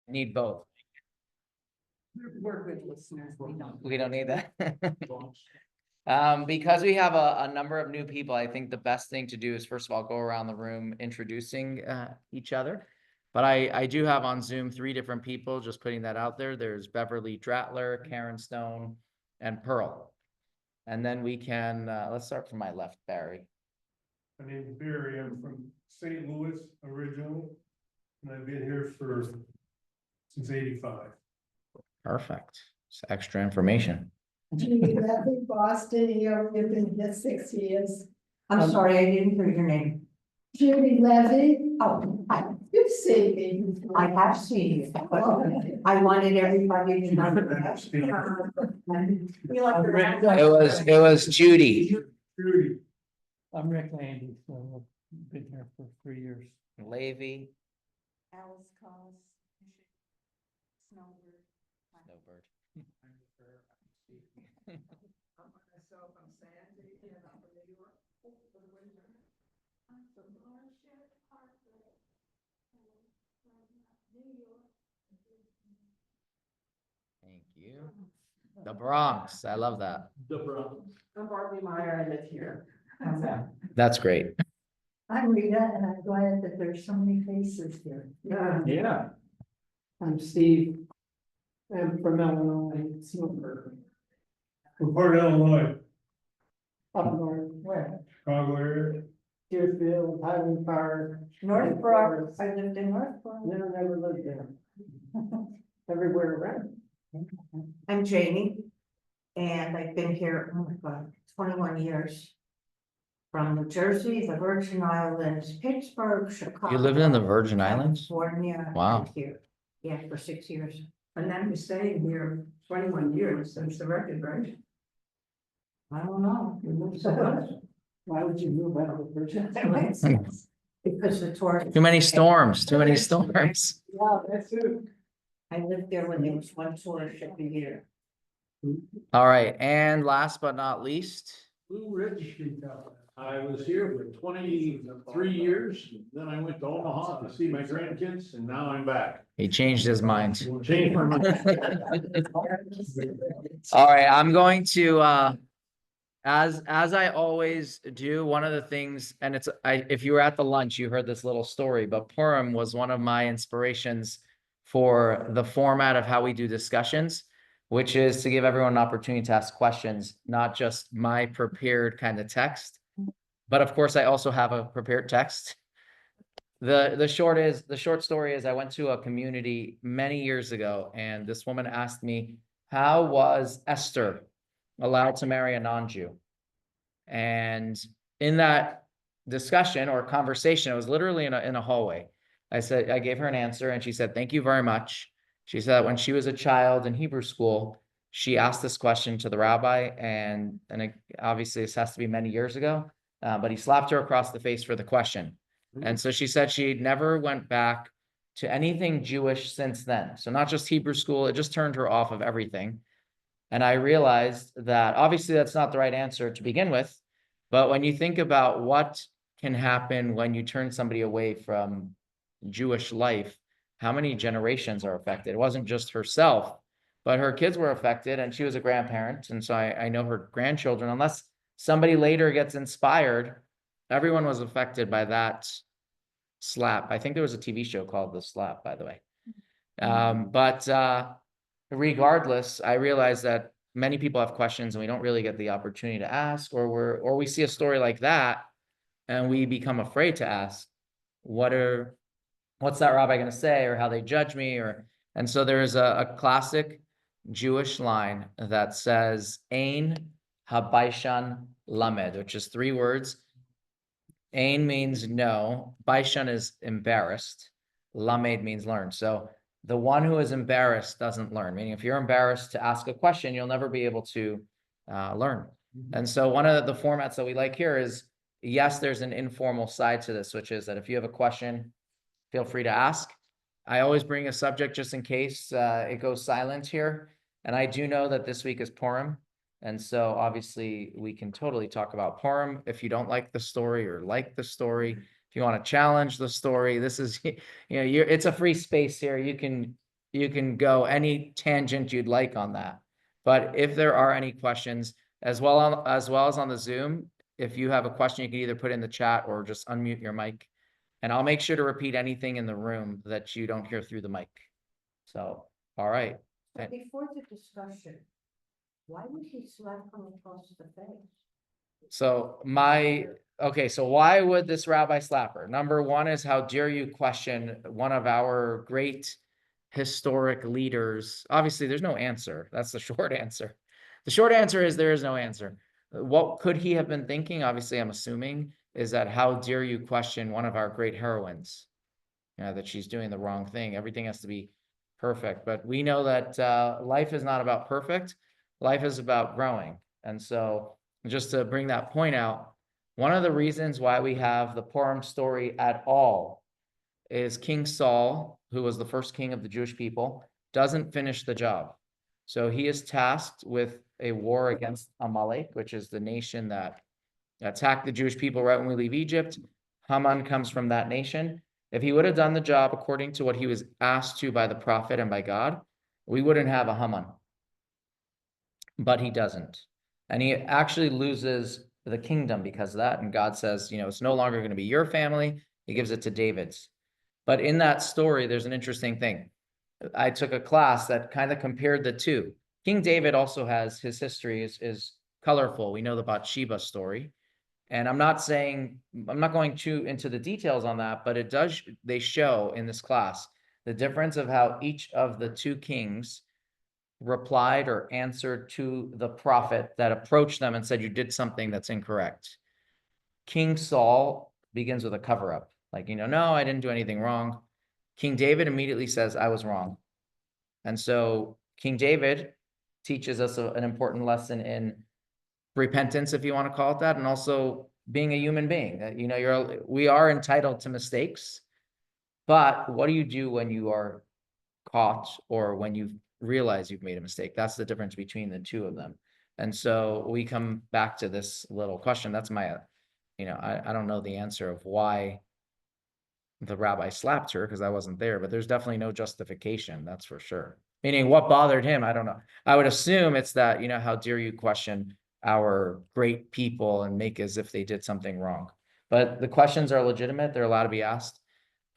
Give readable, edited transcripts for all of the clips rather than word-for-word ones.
Need both. We're good listeners, we don't. We don't need that. Because we have a number of new people, I think the best thing to do is first of all, go around the room introducing each other. But I do have on Zoom 3 different people, just putting that out there. There's Beverly Dratler, Karen Stone, and Pearl. And then we can, let's start from my left, Barry. My name is Barry. I'm from St. Louis originally, and I've been here since '85. Perfect. It's extra information. Judy Levy, Boston, here, we've been here 6 years. I'm sorry, I didn't hear your name. Judy Levy, Oh, you've seen me before. I have seen you, but I wanted everybody to know. It was Judy. Judy, I'm Rick Landy, so I've been here for 3 years. Levy. Alice calls. Snowbird. Snowbird. Myself, I'm Sandy, and I'm from New York. I'm from Marshall, Hartford, New York. Thank you. The Bronx. I love that. I'm Barbie Meyer, I live here. That's great. I'm Rita, and I'm glad that there's so many faces here. Yeah. I'm Steve. I'm from Illinois, Snowbird, what part of Illinois? up north, Where? Chicago area? Deerfield, Highland Park. Northbrook, I lived in Northbrook. Never lived there. Everywhere around. I'm Jamie, and I've been here, oh my God, 21 years. From New Jersey, the Virgin Islands, Pittsburgh, Chicago. You lived in the Virgin Islands? California. Wow. and Here, yeah, for 6 years. And then we stayed here 21 years since the record, right? I don't know. We moved so much. Why would you move out of the Virgin Islands? Because the tour. Too many storms, too many storms. Yeah, that's it. I lived there when there was one tourist ship a year. All right, and last but not least, Blue Ridge Street out there. I was here for 23 years, then I went to Omaha to see my grandkids, and now I'm back. he changed his mind. Changed my mind. All right, I'm going to as I always do, one of the things, and if you were at the lunch, you heard this little story, but Purim was one of my inspirations for the format of how we do discussions, which is to give everyone an opportunity to ask questions, not just my prepared kind of text. But of course, I also have a prepared text. The short story is I went to a community many years ago, and this woman asked me, how was Esther allowed to marry a non-Jew? And in that discussion or conversation, it was literally in a hallway. I gave her an answer, and she said, thank you very much. She said when she was a child in Hebrew school, she asked this question to the rabbi, and obviously this has to be many years ago, but he slapped her across the face for the question. And so she said she never went back to anything Jewish since then. So not just Hebrew school, it just turned her off of everything. And I realized that obviously that's not the right answer to begin with, but when you think about what can happen when you turn somebody away from Jewish life, how many generations are affected? It wasn't just herself, but her kids were affected, and she was a grandparent. And so I know her grandchildren, unless somebody later gets inspired, everyone was affected by that slap. I think there was a TV show called The Slap, by the way. But regardless, I realized that many people have questions and we don't really get the opportunity to ask, or we see a story like that and we become afraid to ask, what's that rabbi going to say, or how they judge me, and so there is a classic Jewish line that says Ein habaishan lamed, which is 3 words. Ein means no, baishan is embarrassed, lamed means learn. So the one who is embarrassed doesn't learn, meaning if you're embarrassed to ask a question, you'll never be able to learn. And so one of the formats that we like here is, yes, there's an informal side to this, which is that if you have a question, feel free to ask. I always bring a subject just in case it goes silent here. And I do know that this week is Purim. And so obviously we can totally talk about Purim. If you don't like the story or like the story, if you want to challenge the story, this is, it's a free space here. You can you can go any tangent you'd like on that. But if there are any questions, as well as on the Zoom, if you have a question, you can either put in the chat or just unmute your mic. And I'll make sure to repeat anything in the room that you don't hear through the mic. So, all right. But before the discussion, why would he slap him across the face? So so why would this rabbi slap her? Number one is, how dare you question one of our great historic leaders? Obviously, there's no answer. That's the short answer. The short answer is there is no answer. What could he have been thinking? Obviously, I'm assuming is that how dare you question one of our great heroines? That she's doing the wrong thing. Everything has to be perfect. But we know that life is not about perfect. Life is about growing. And so just to bring that point out, one of the reasons why we have the Purim story at all is King Saul, who was the first king of the Jewish people, doesn't finish the job. So he is tasked with a war against Amalek, which is the nation that attacked the Jewish people right when we leave Egypt. Haman comes from that nation. If he would have done the job according to what he was asked to by the prophet and by God, we wouldn't have a Haman. But he doesn't. And he actually loses the kingdom because of that. And God says, it's no longer going to be your family. He gives it to David's. But in that story, there's an interesting thing. I took a class that kind of compared the two. King David also has, his history is colorful. We know the Bathsheba story. And I'm not going too into the details on that, but they show in this class the difference of how each of the two kings replied or answered to the prophet that approached them and said, you did something that's incorrect. King Saul begins with a cover-up. Like, no, I didn't do anything wrong. King David immediately says, I was wrong. And so King David teaches us an important lesson in repentance, if you want to call it that, and also being a human being. We are entitled to mistakes, but what do you do when you are caught or when you realize you've made a mistake? That's the difference between the two of them. And so we come back to this little question. That's my, I don't know the answer of why the rabbi slapped her, because I wasn't there, but there's definitely no justification. That's for sure. Meaning, what bothered him? I don't know. I would assume it's that, how dare you question our great people and make as if they did something wrong. But the questions are legitimate. They're allowed to be asked.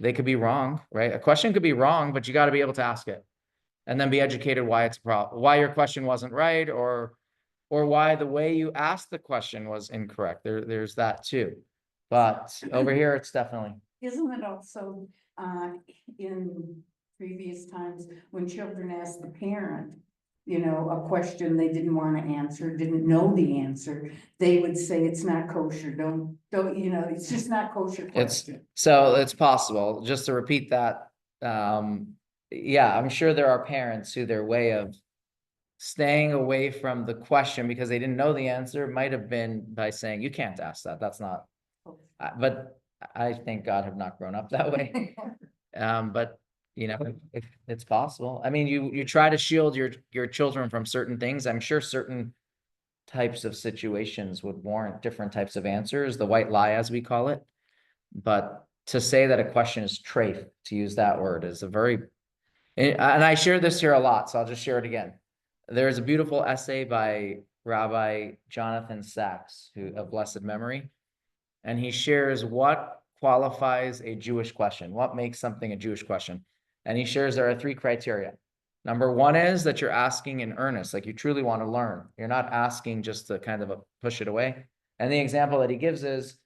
They could be wrong, right? A question could be wrong, but you got to be able to ask it and then be educated why it's a problem, why your question wasn't right, or why the way you asked the question was incorrect. There's that too. But over here, it's definitely. Isn't it also, in previous times, when children ask the parent, a question they didn't want to answer, didn't know the answer, they would say, it's not kosher, don't, it's just not kosher question. So it's possible. Just to repeat that, yeah, I'm sure there are parents who their way of staying away from the question because they didn't know the answer might have been by saying, you can't ask that. That's not, but I thank God have not grown up that way. But it's possible. I mean, you try to shield your children from certain things. I'm sure certain types of situations would warrant different types of answers, the white lie, as we call it. But to say that a question is treif, to use that word, is a very, and I share this here a lot, so I'll just share it again. There's a beautiful essay by Rabbi Jonathan Sachs, who of blessed memory, and he shares what qualifies a Jewish question, what makes something a Jewish question. And he shares there are 3 criteria. Number 1 is that you're asking in earnest, like you truly want to learn. You're not asking just to kind of push it away. And the example that he gives is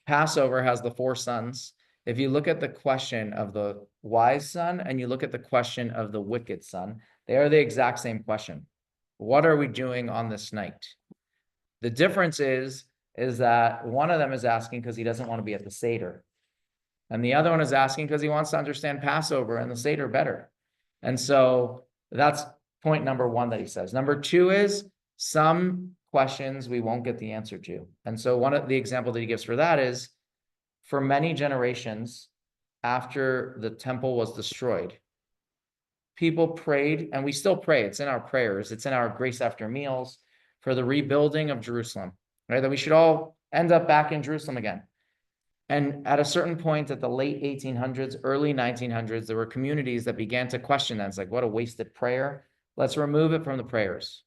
Passover has the 4 sons. If you look at the question of the wise son and you look at the question of the wicked son, they are the exact same question. What are we doing on this night? The difference is that one of them is asking because he doesn't want to be at the Seder. And the other one is asking because he wants to understand Passover and the Seder better. And so that's point number 1 that he says. Number 2 is some questions we won't get the answer to. And so one of the example that he gives for that is, for many generations after the temple was destroyed, people prayed, and we still pray. It's in our prayers. It's in our grace after meals for the rebuilding of Jerusalem, right? That we should all end up back in Jerusalem again. And at a certain point at the late 1800s, early 1900s, there were communities that began to question that. It's like, what a wasted prayer. Let's remove it from the prayers.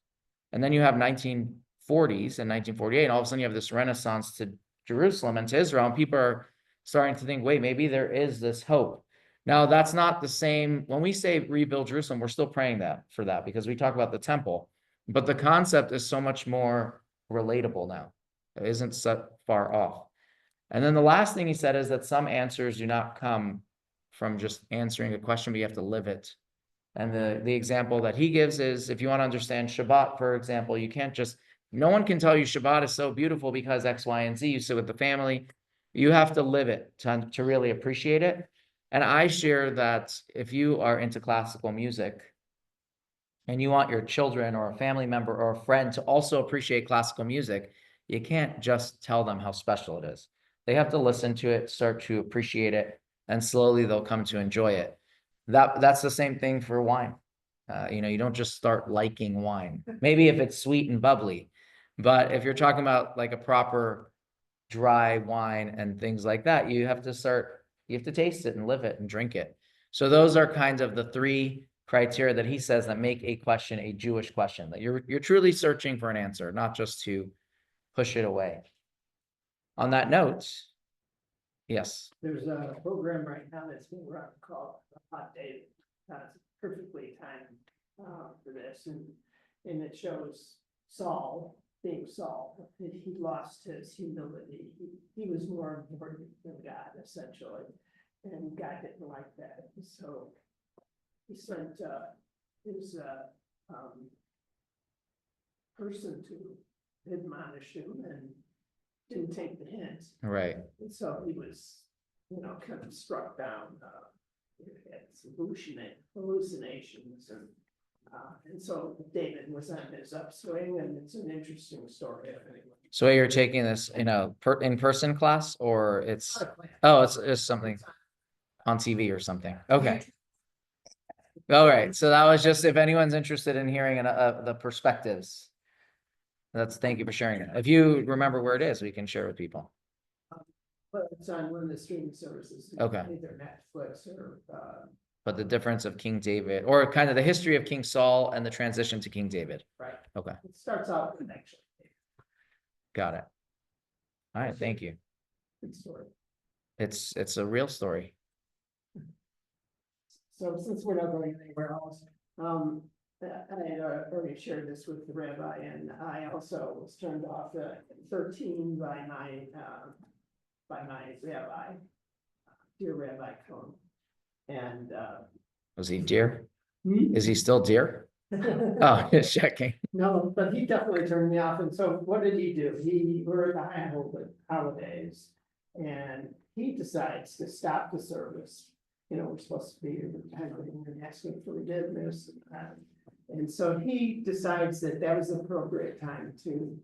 And then you have 1940s and 1948, and all of a sudden you have this renaissance to Jerusalem and to Israel, and people are starting to think, wait, maybe there is this hope. Now, that's not the same. When we say rebuild Jerusalem, we're still praying that for that because we talk about the temple, but the concept is so much more relatable now. It isn't so far off. And then the last thing he said is that some answers do not come from just answering a question, but you have to live it. And the example that he gives is if you want to understand Shabbat, for example, you can't just, no one can tell you Shabbat is so beautiful because X, Y, and Z. You sit with the family. You have to live it to really appreciate it. And I share that if you are into classical music and you want your children or a family member or a friend to also appreciate classical music, you can't just tell them how special it is. They have to listen to it, start to appreciate it, and slowly they'll come to enjoy it. That's the same thing for wine. You don't just start liking wine. Maybe if it's sweet and bubbly, but if you're talking about like a proper dry wine and things like that, you have to taste it and live it and drink it. So those are kind of the three criteria that he says that make a question a Jewish question, that you're truly searching for an answer, not just to push it away. On that note, yes. There's a program right now that's being run called Hot Day. It's perfectly timed for this, and it shows Saul being Saul. He lost his humility. He was more important than God, essentially, and God didn't like that. So he sent his person to admonish him and didn't take the hint. Right. And so he was, kind of struck down, had hallucinations and so David was on his upswing, and it's an interesting story. So you're taking this in a in-person class, or it's something on TV or something. Okay. All right. So that was just if anyone's interested in hearing the perspectives. Thank you for sharing it. If you remember where it is, we can share with people. But it's on one of the streaming services. Okay. Either Netflix or. But the difference of King David, or kind of the history of King Saul and the transition to King David. Right. Okay. It starts out with actually. Got it. All right. Thank you. Good story. It's a real story. So since we're not going anywhere else, I had already shared this with the rabbi, and I also was turned off at 13 by my rabbi, dear Rabbi Cohn. And Was he dear? Hmm? Is he still dear? Oh, just checking. No, but he definitely turned me off. And so what did he do? We're at the holidays, and he decides to stop the service. We're supposed to be asking for forgiveness. And so he decides that was the appropriate time to,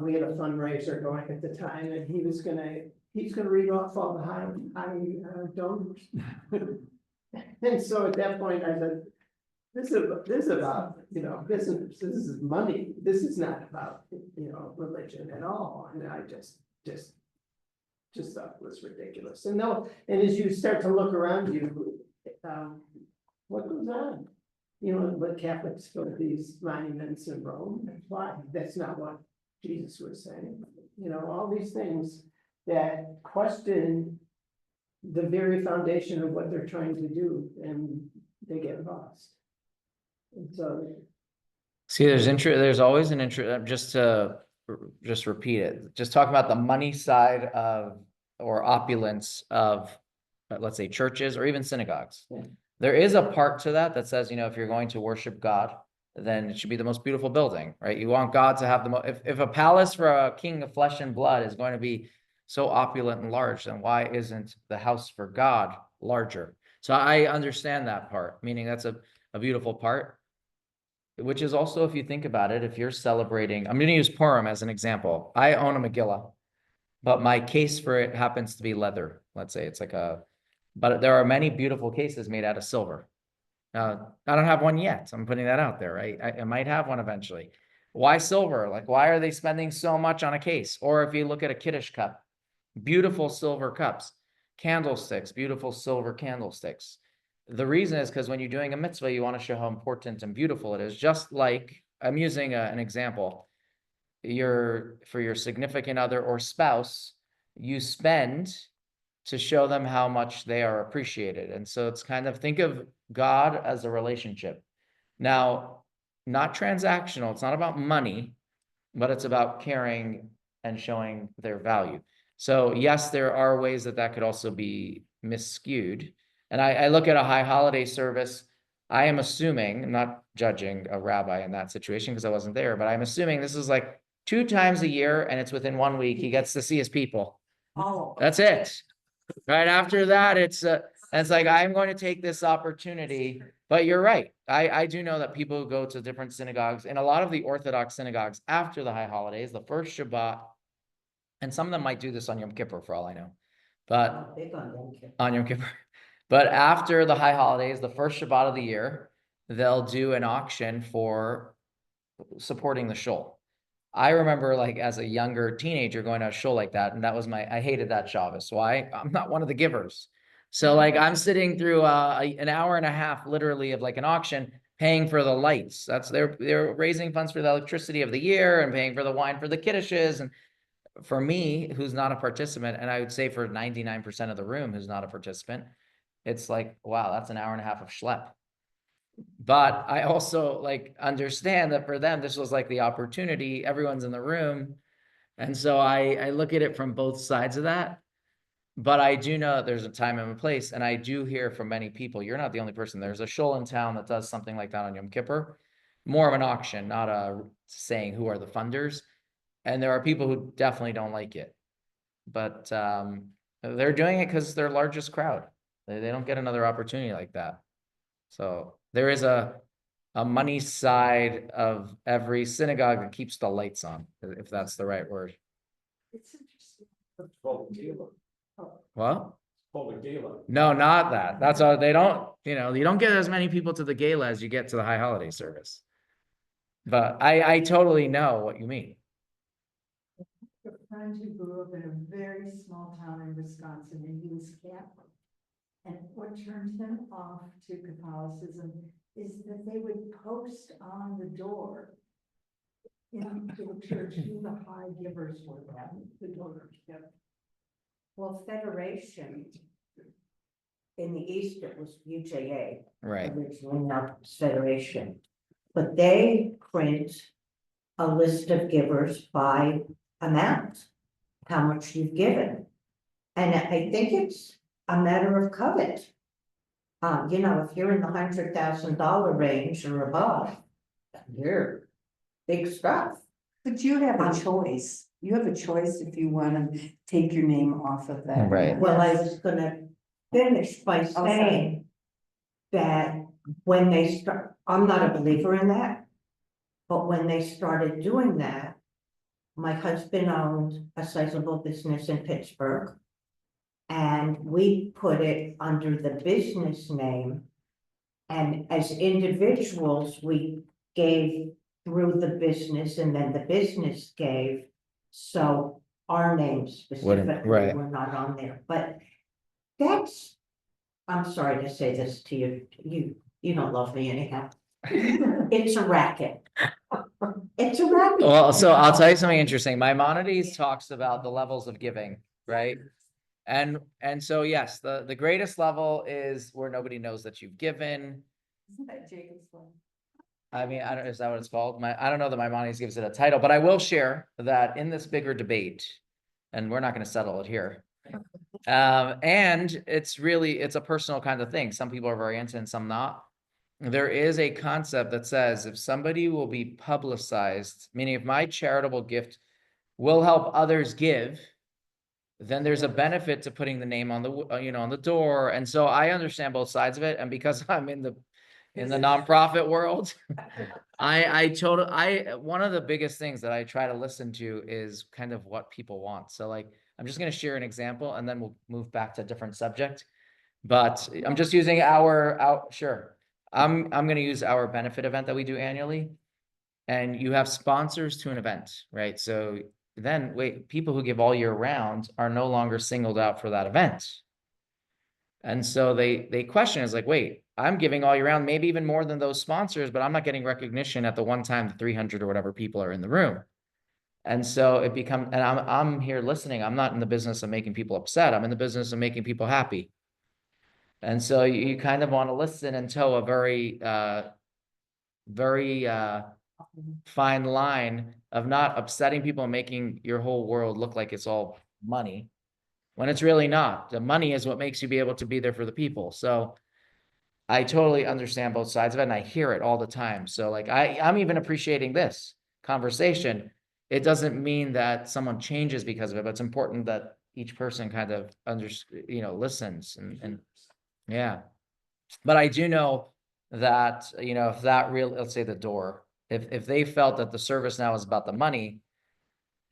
we had a fundraiser going at the time, and he's gonna read off all the high donors. And so at that point, I said, this is about, business, this is money, this is not about, religion at all. And I just thought it was ridiculous. And as you start to look around you, what goes on? But Catholics go to these monuments in Rome. Why? That's not what Jesus was saying. All these things that question the very foundation of what they're trying to do, and they get lost. And so, See, there's always an interest, just repeat it. Just talk about the money side of, or opulence of, let's say, churches or even synagogues. Yeah. There is a part to that says, if you're going to worship God, then it should be the most beautiful building, right? You want God to have the most, if a palace for a king of flesh and blood is going to be so opulent and large, then why isn't the house for God larger? So I understand that part, meaning that's a beautiful part, which is also, if you think about it, if you're celebrating, I'm going to use Purim as an example. I own a Megillah, but my case for it happens to be leather. Let's say it's but there are many beautiful cases made out of silver. I don't have one yet. I'm putting that out there, right? I might have one eventually. Why silver? Like, why are they spending so much on a case? Or if you look at a Kiddush cup, beautiful silver cups, candlesticks, beautiful silver candlesticks. The reason is because when you're doing a mitzvah, you want to show how important and beautiful it is. Just like I'm using an example, for your significant other or spouse, you spend to show them how much they are appreciated. And so it's kind of, think of God as a relationship. Now, not transactional, it's not about money, but it's about caring and showing their value. So yes, there are ways that that could also be misskewed. And I look at a high holiday service, I am assuming, I'm not judging a rabbi in that situation because I wasn't there, but I'm assuming this is like 2 times a year and it's within 1 week, he gets to see his people. Oh, That's it. Right after that, it's like, I'm going to take this opportunity, but you're right. I do know that people go to different synagogues, and a lot of the Orthodox synagogues after the high holidays, the first Shabbat, and some of them might do this on Yom Kippur for all I know, but big on Yom Kippur. on Yom Kippur. But after the high holidays, the first Shabbat of the year, they'll do an auction for supporting the shul. I remember like as a younger teenager going to a shul like that, and that was I hated that Shabbos. Why? I'm not one of the givers. So like I'm sitting through an hour and a half literally of like an auction, paying for the lights. That's they're raising funds for the electricity of the year and paying for the wine for the kiddushes. And for me, who's not a participant, and I would say for 99% of the room who's not a participant, it's like, wow, that's an hour and a half of schlep. But I also like understand that for them, this was like the opportunity, everyone's in the room. And so I look at it from both sides of that. But I do know that there's a time and a place. And I do hear from many people, you're not the only person. There's a shul in town that does something like that on Yom Kippur, more of an auction, not a saying who are the funders. And there are people who definitely don't like it. But they're doing it because their largest crowd. They don't get another opportunity like that. So there is a money side of every synagogue that keeps the lights on, if that's the right word. It's interesting. It's called a gala. Well, It's called a gala. no, not that. That's all. They don't, you don't get as many people to the gala as you get to the high holiday service. But I totally know what you mean. A friend who grew up in a very small town in Wisconsin, and he was Catholic. And what turned him off to Catholicism is that they would post on the door in the church who the high givers were at the door. Well, Federation, in the East, it was UJA. Right. Originally, not Federation. But they print a list of givers by amount, how much you've given. And I think it's a matter of covet. If you're in the $100,000 range or above, you're big stuff. But you have a choice. You have a choice if you want to take your name off of that. Right. Well, I was gonna finish by saying that when they start, I'm not a believer in that. But when they started doing that, my husband owned a sizable business in Pittsburgh. And we put it under the business name. And as individuals, we gave through the business, and then the business gave. So our names specifically right. were not on there, but that's, I'm sorry to say this to you, you don't love me anyhow. It's a racket. It's a racket. Well, so I'll tell you something interesting. Maimonides talks about the levels of giving, right? And so, yes, the greatest level is where nobody knows that you've given. Isn't that Jacob's law? I mean, I don't, is that what it's called? I don't know that Maimonides gives it a title, but I will share that in this bigger debate, and we're not going to settle it here. And it's a personal kind of thing. Some people are very into and some not. There is a concept that says if somebody will be publicized, meaning if my charitable gift will help others give, then there's a benefit to putting the name on the, on the door. And so I understand both sides of it. And because I'm in the nonprofit world, one of the biggest things that I try to listen to is kind of what people want. So like, I'm just going to share an example and then we'll move back to a different subject, but I'm just using sure. I'm going to use our benefit event that we do annually, and you have sponsors to an event, right? So then wait, people who give all year round are no longer singled out for that event. And so they question is like, wait, I'm giving all year round, maybe even more than those sponsors, but I'm not getting recognition at the one time the 300 or whatever people are in the room. And so it becomes, and I'm here listening. I'm not in the business of making people upset. I'm in the business of making people happy. And so you kind of want to listen and toe a very fine line of not upsetting people and making your whole world look like it's all money when it's really not. The money is what makes you be able to be there for the people. So I totally understand both sides of it, and I hear it all the time. So like I'm even appreciating this conversation. It doesn't mean that someone changes because of it, but it's important that each person kind of listens and yeah. But I do know that, if that real, let's say the door, if they felt that the service now is about the money,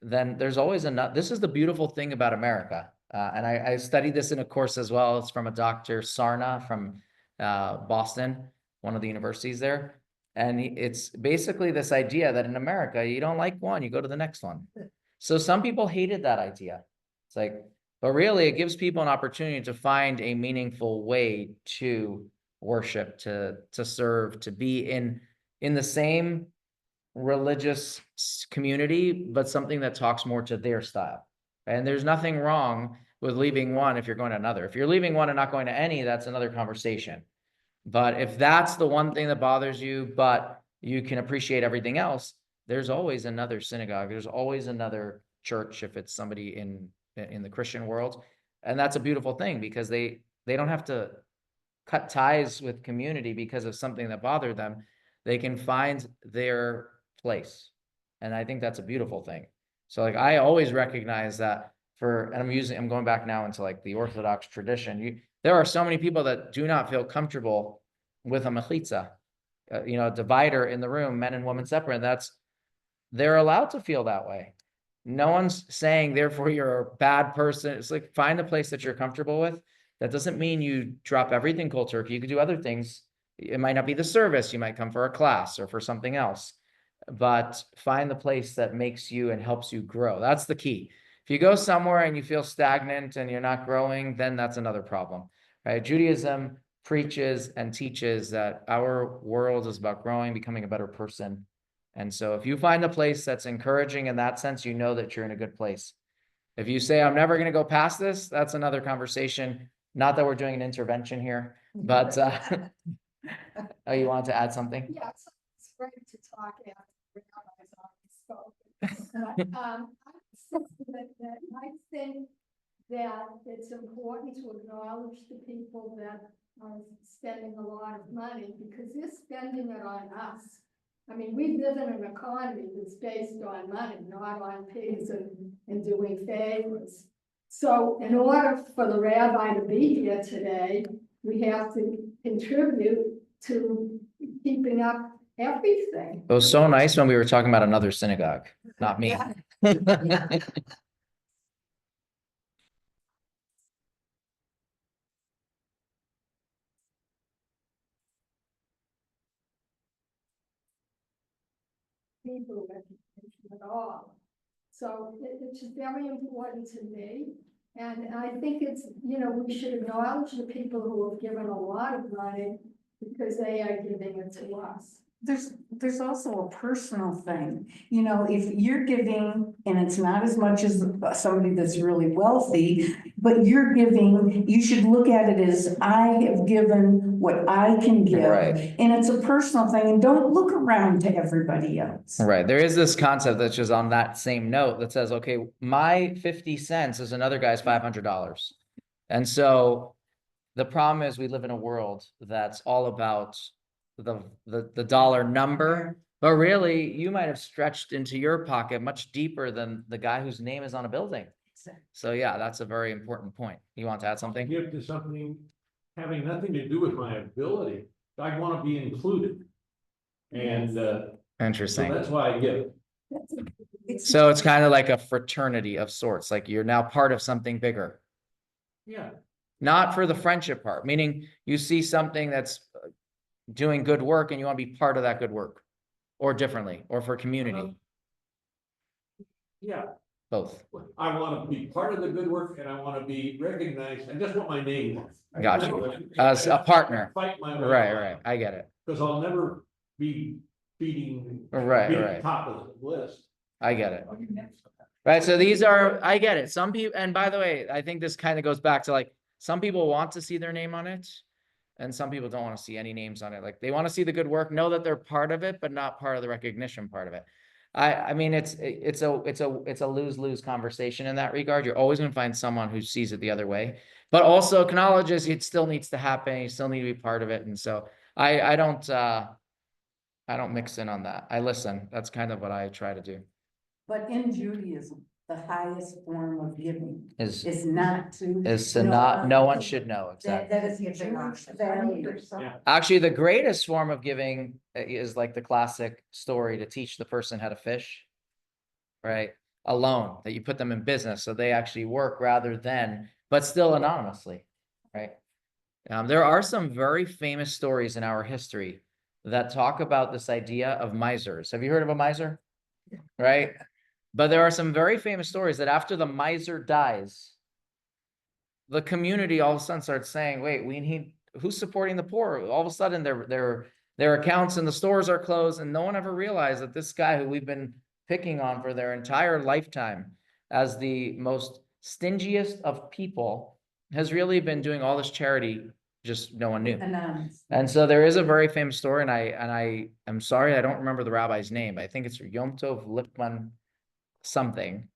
then there's always enough. This is the beautiful thing about America. And I studied this in a course as well. It's from a Dr. Sarna from Boston, one of the universities there. And it's basically this idea that in America, you don't like one, you go to the next one. So some people hated that idea. It's like, but really it gives people an opportunity to find a meaningful way to worship, to serve, to be in the same religious community, but something that talks more to their style. And there's nothing wrong with leaving one if you're going to another. If you're leaving one and not going to any, that's another conversation. But if that's the one thing that bothers you, but you can appreciate everything else, there's always another synagogue. There's always another church if it's somebody in the Christian world. And that's a beautiful thing because they don't have to cut ties with community because of something that bothered them. They can find their place. And I think that's a beautiful thing. So like, I always recognize that I'm going back now into like the Orthodox tradition. There are so many people that do not feel comfortable with a mechitza, a divider in the room, men and women separate. They're allowed to feel that way. No one's saying, therefore, you're a bad person. It's like, find a place that you're comfortable with. That doesn't mean you drop everything cold turkey. You could do other things. It might not be the service. You might come for a class or for something else, but find the place that makes you and helps you grow. That's the key. If you go somewhere and you feel stagnant and you're not growing, then that's another problem, right? Judaism preaches and teaches that our world is about growing, becoming a better person. And so if you find a place that's encouraging in that sense, you know that you're in a good place. If you say, I'm never going to go past this, that's another conversation. Not that we're doing an intervention here, but oh, you wanted to add something? Yeah, it's great to talk after I think that it's important to acknowledge the people that are spending a lot of money because they're spending it on us. I mean, we live in an economy that's based on money, not on pigs and doing favors. So in order for the rabbi to be here today, we have to contribute to keeping up everything. It was so nice when we were talking about another synagogue, not me. People recognition at all. So it's very important to me. And I think we should acknowledge the people who have given a lot of money because they are giving it to us. There's also a personal thing, if you're giving, and it's not as much as somebody that's really wealthy, but you're giving, you should look at it as I have given what I can give. Right. And it's a personal thing, and don't look around to everybody else. Right. There is this concept that's just on that same note that says, okay, my 50 cents is another guy's $500. And so the problem is we live in a world that's all about the dollar number, but really you might have stretched into your pocket much deeper than the guy whose name is on a building. So yeah, that's a very important point. You want to add something? Give to something having nothing to do with my ability. I want to be included. And so Interesting. that's why I give. So it's kind of like a fraternity of sorts, like you're now part of something bigger. Yeah. Not for the friendship part, meaning you see something that's doing good work and you want to be part of that good work, or differently, or for community. Yeah, Both. I wanna be part of the good work and I wanna be recognized, I just want my name. Gotcha. As a partner. Fight my way. Right. I get it. Cause I'll never be beating. Right, being right. Top of the list. I get it. Right, so these are, I get it. Some people, and by the way, I think this kind of goes back to like, some people want to see their name on it. And some people don't want to see any names on it. Like they want to see the good work, know that they're part of it, but not part of the recognition part of it. I mean, it's a lose-lose conversation in that regard. You're always going to find someone who sees it the other way, but also acknowledges it still needs to happen. You still need to be part of it. And so I don't mix in on that. I listen. That's kind of what I try to do. But in Judaism, the highest form of giving Is is not to. to not, no one should know exactly. That is a Jewish value. Actually, the greatest form of giving is like the classic story to teach the person how to fish, right? A loan that you put them in business so they actually work rather than, but still anonymously, right? There are some very famous stories in our history that talk about this idea of misers. Have you heard of a miser? Right? But there are some very famous stories that after the miser dies, the community all of a sudden starts saying, wait, we need, who's supporting the poor? All of a sudden their accounts in the stores are closed, and no one ever realized that this guy who we've been picking on for their entire lifetime as the most stingiest of people has really been doing all this charity, just no one knew. Anonymous. And so there is a very famous story, and I am sorry, I don't remember the rabbi's name. I think it's Yom Tov Lipman something,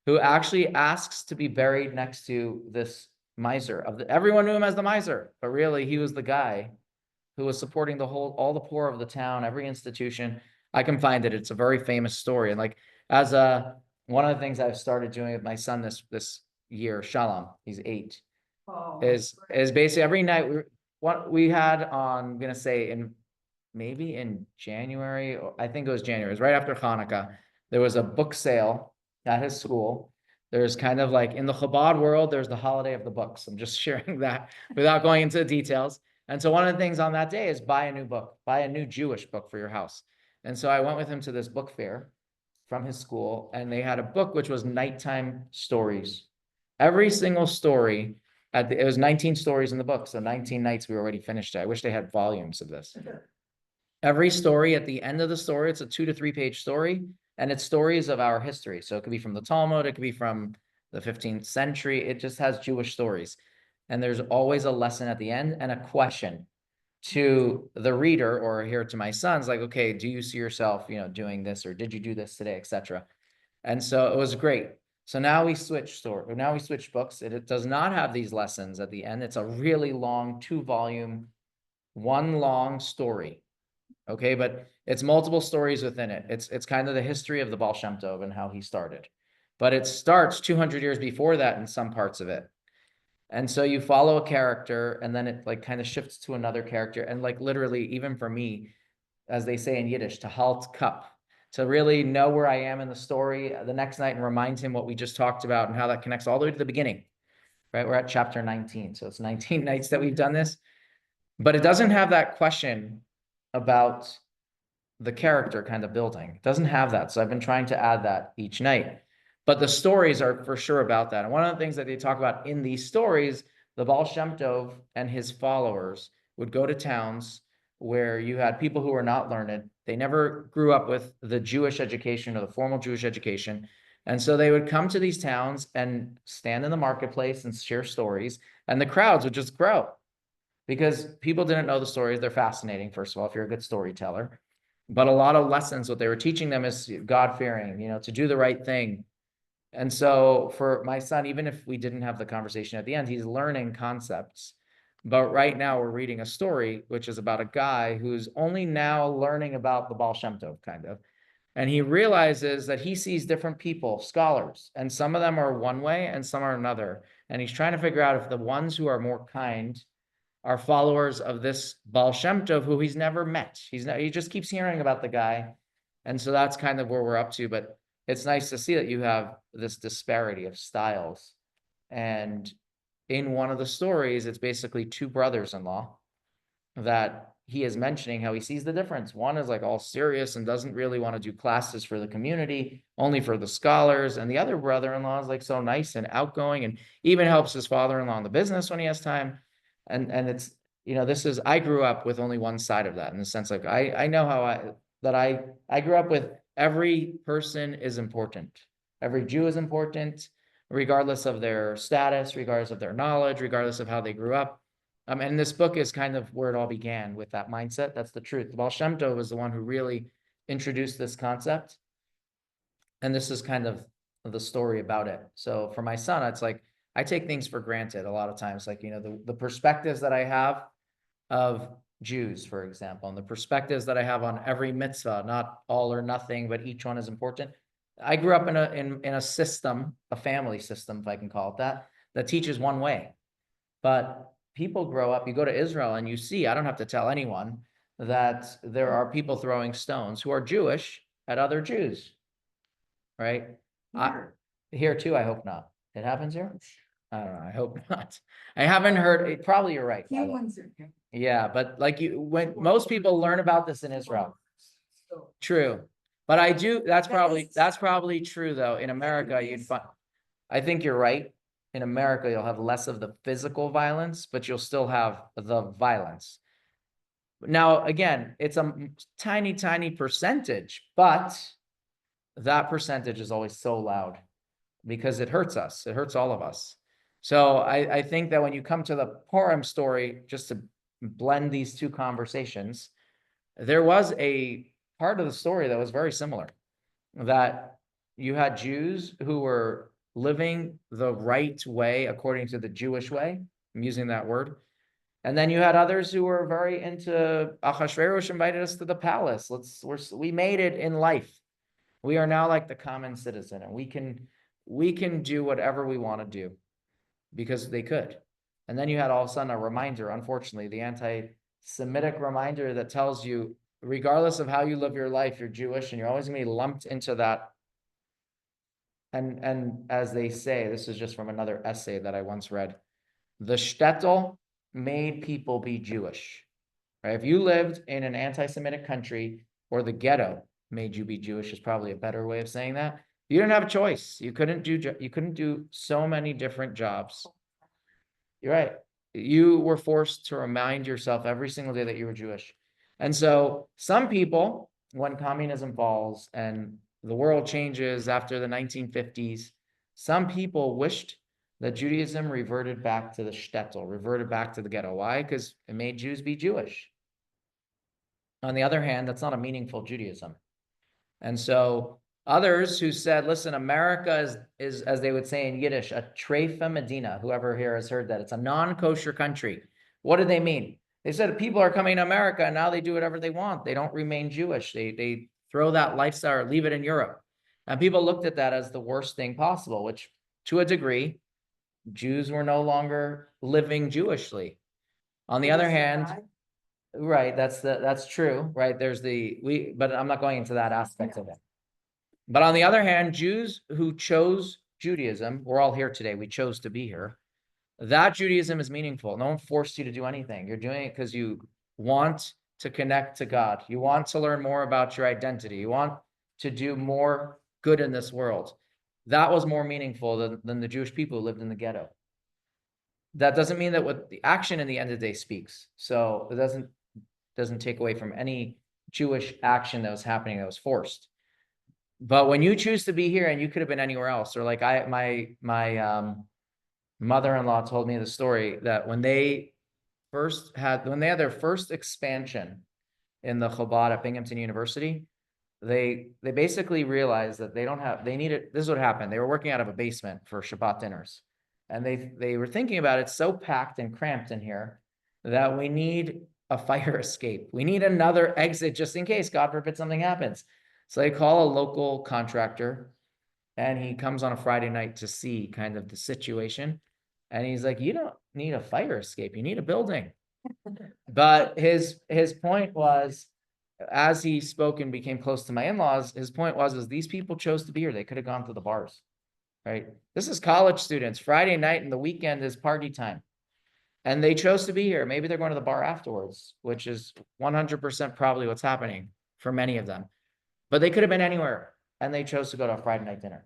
who actually asks to be buried next to this miser. Everyone knew him as the miser, but really he was the guy who was supporting all the poor of the town, every institution. I can find it. It's a very famous story. And like one of the things I've started doing with my son this year, Shalom, he's 8, is basically every night we had on, I'm gonna say maybe in January, or I think it was January, it was right after Hanukkah. There was a book sale at his school. There's kind of like in the Chabad world, there's the holiday of the books. I'm just sharing that without going into the details. And so one of the things on that day is buy a new book, buy a new Jewish book for your house. And so I went with him to this book fair from his school, and they had a book which was nighttime stories. Every single story, it was 19 stories in the book. So 19 nights we already finished it. I wish they had volumes of this. Every story, at the end of the story, it's a 2 to 3 page story. And it's stories of our history. So it could be from the Talmud, it could be from the 15th century. It just has Jewish stories. And there's always a lesson at the end and a question to the reader, or here to my sons, like, okay, do you see yourself, doing this, or did you do this today, etc. And so it was great. So now we switch books. It does not have these lessons at the end. It's a really long 2-volume, one long story. Okay, but it's multiple stories within it. It's kind of the history of the Baal Shem Tov and how he started. But it starts 200 years before that in some parts of it. And so you follow a character, and then it like kind of shifts to another character. And like literally, even for me, as they say in Yiddish, to halt cup, to really know where I am in the story the next night and remind him what we just talked about and how that connects all the way to the beginning, right? We're at chapter 19. So it's 19 nights that we've done this, but it doesn't have that question about the character kind of building. It doesn't have that. So I've been trying to add that each night. But the stories are for sure about that. And one of the things that they talk about in these stories, the Baal Shem Tov and his followers would go to towns where you had people who were not learned. They never grew up with the Jewish education or the formal Jewish education. And so they would come to these towns and stand in the marketplace and share stories, and the crowds would just grow because people didn't know the stories. They're fascinating, first of all, if you're a good storyteller. But a lot of lessons, what they were teaching them is God-fearing, to do the right thing. And so for my son, even if we didn't have the conversation at the end, he's learning concepts. But right now we're reading a story, which is about a guy who's only now learning about the Baal Shem Tov, kind of. And he realizes that he sees different people, scholars, and some of them are one way and some are another. And he's trying to figure out if the ones who are more kind are followers of this Baal Shem Tov, who he's never met. He just keeps hearing about the guy. And so that's kind of where we're up to. But it's nice to see that you have this disparity of styles. And in one of the stories, it's basically 2 brothers-in-law that he is mentioning how he sees the difference. One is like all serious and doesn't really want to do classes for the community, only for the scholars. And the other brother-in-law is like so nice and outgoing and even helps his father-in-law in the business when he has time. And it's, I grew up with only one side of that, in the sense like I know how I grew up with every person is important. Every Jew is important, regardless of their status, regardless of their knowledge, regardless of how they grew up. And this book is kind of where it all began, with that mindset. That's the truth. The Baal Shem Tov was the one who really introduced this concept. And this is kind of the story about it. So for my son, it's like, I take things for granted a lot of times, like, the perspectives that I have of Jews, for example, and the perspectives that I have on every mitzvah, not all or nothing, but each one is important. I grew up in a system, a family system, if I can call it that teaches one way. But people grow up, you go to Israel and you see, I don't have to tell anyone that there are people throwing stones who are Jewish at other Jews, right? Here too, I hope not. It happens here? I don't know, I hope not. I haven't heard, probably you're right. Few ones are here. Yeah, but like when most people learn about this in Israel. True. But I do, that's probably true though. In America, you'd find, I think you're right. In America, you'll have less of the physical violence, but you'll still have the violence. Now, again, it's a tiny, tiny percentage, but that percentage is always so loud because it hurts us. It hurts all of us. So I think that when you come to the Purim story, just to blend these two conversations, there was a part of the story that was very similar, that you had Jews who were living the right way according to the Jewish way. I'm using that word. And then you had others who were very into Achashverosh invited us to the palace. We made it in life. We are now like the common citizen, and we can do whatever we want to do because they could. And then you had all of a sudden a reminder, unfortunately, the anti-Semitic reminder that tells you, regardless of how you live your life, you're Jewish and you're always going to be lumped into that. And as they say, this is just from another essay that I once read, the shtetl made people be Jewish. Right? If you lived in an anti-Semitic country, or the ghetto made you be Jewish is probably a better way of saying that. You didn't have a choice. You couldn't do so many different jobs. You're right. You were forced to remind yourself every single day that you were Jewish. And so some people, when communism falls and the world changes after the 1950s, some people wished that Judaism reverted back to the shtetl, reverted back to the ghetto. Why? Because it made Jews be Jewish. On the other hand, that's not a meaningful Judaism. And so others who said, listen, America is, as they would say in Yiddish, a treifa medina. Whoever here has heard that. It's a non-kosher country. What did they mean? They said people are coming to America and now they do whatever they want. They don't remain Jewish. They throw that lifestyle or leave it in Europe. And people looked at that as the worst thing possible, which to a degree, Jews were no longer living Jewishly. On the other hand, right, that's true, right? But I'm not going into that aspect of it. But on the other hand, Jews who chose Judaism, we're all here today, we chose to be here. That Judaism is meaningful. No one forced you to do anything. You're doing it because you want to connect to God. You want to learn more about your identity. You want to do more good in this world. That was more meaningful than the Jewish people who lived in the ghetto. That doesn't mean that what the action in the end of the day speaks. So it doesn't take away from any Jewish action that was happening that was forced. But when you choose to be here and you could have been anywhere else, or like my mother-in-law told me the story that when they had their first expansion in the Chabad at Binghamton University, they basically realized that this is what happened. They were working out of a basement for Shabbat dinners. And they were thinking about it so packed and cramped in here that we need a fire escape. We need another exit just in case, God forbid, something happens. So they call a local contractor and he comes on a Friday night to see kind of the situation. And he's like, you don't need a fire escape. You need a building. But his point was, as he spoke and became close to my in-laws, his point was these people chose to be here. They could have gone to the bars, right? This is college students. Friday night and the weekend is party time. And they chose to be here. Maybe they're going to the bar afterwards, which is 100% probably what's happening for many of them. But they could have been anywhere, and they chose to go to a Friday night dinner.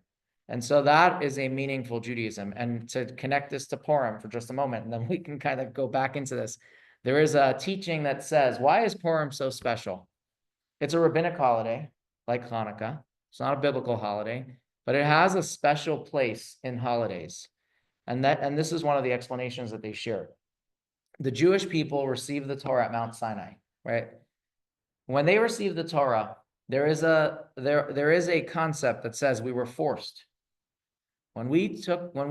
And so that is a meaningful Judaism. And to connect this to Purim for just a moment, and then we can kind of go back into this. There is a teaching that says, why is Purim so special? It's a rabbinic holiday, like Hanukkah. It's not a biblical holiday, but it has a special place in holidays. And this is one of the explanations that they share. The Jewish people received the Torah at Mount Sinai, right? When they received the Torah, there is a concept that says we were forced. When we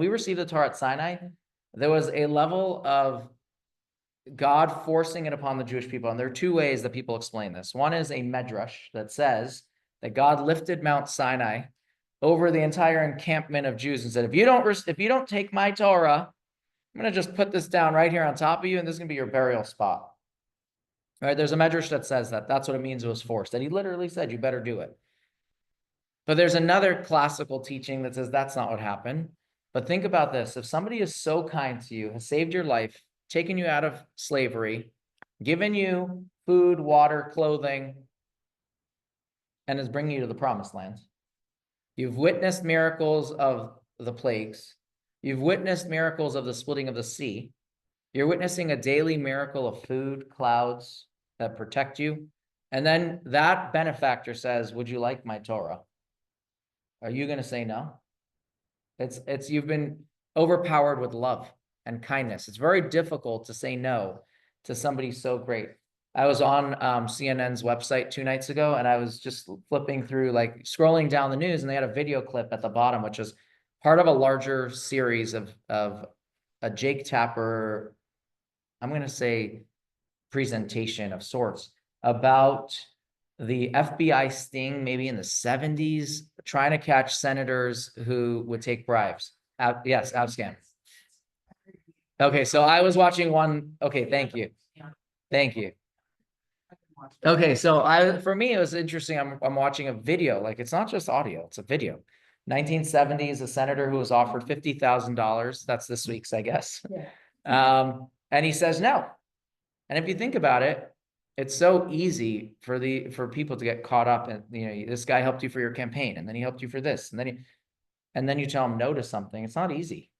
received the Torah at Sinai, there was a level of God forcing it upon the Jewish people. And there are two ways that people explain this. One is a medrash that says that God lifted Mount Sinai over the entire encampment of Jews and said, if you don't take my Torah, I'm going to just put this down right here on top of you, and this is going to be your burial spot. Right? There's a medrash that says that. That's what it means it was forced. And he literally said, you better do it. But there's another classical teaching that says that's not what happened. But think about this. If somebody is so kind to you, has saved your life, taken you out of slavery, given you food, water, clothing, and is bringing you to the promised land, you've witnessed miracles of the plagues. You've witnessed miracles of the splitting of the sea. You're witnessing a daily miracle of food, clouds that protect you. And then that benefactor says, would you like my Torah? Are you going to say no? You've been overpowered with love and kindness. It's very difficult to say no to somebody so great. I was on CNN's website 2 nights ago, and I was just flipping through, like scrolling down the news, and they had a video clip at the bottom, which was part of a larger series of a Jake Tapper, I'm going to say, presentation of sorts about the FBI sting, maybe in the 70s, trying to catch senators who would take bribes. Yes, outscam. Okay, so I was watching one. Okay, thank you. Thank you. Okay, so for me, it was interesting. I'm watching a video, like it's not just audio, it's a video. 1970s, a senator who was offered $50,000. That's this week's, I guess. Yeah. And he says no. And if you think about it, it's so easy for people to get caught up in, this guy helped you for your campaign, and then he helped you for this, and then you tell him no to something. It's not easy,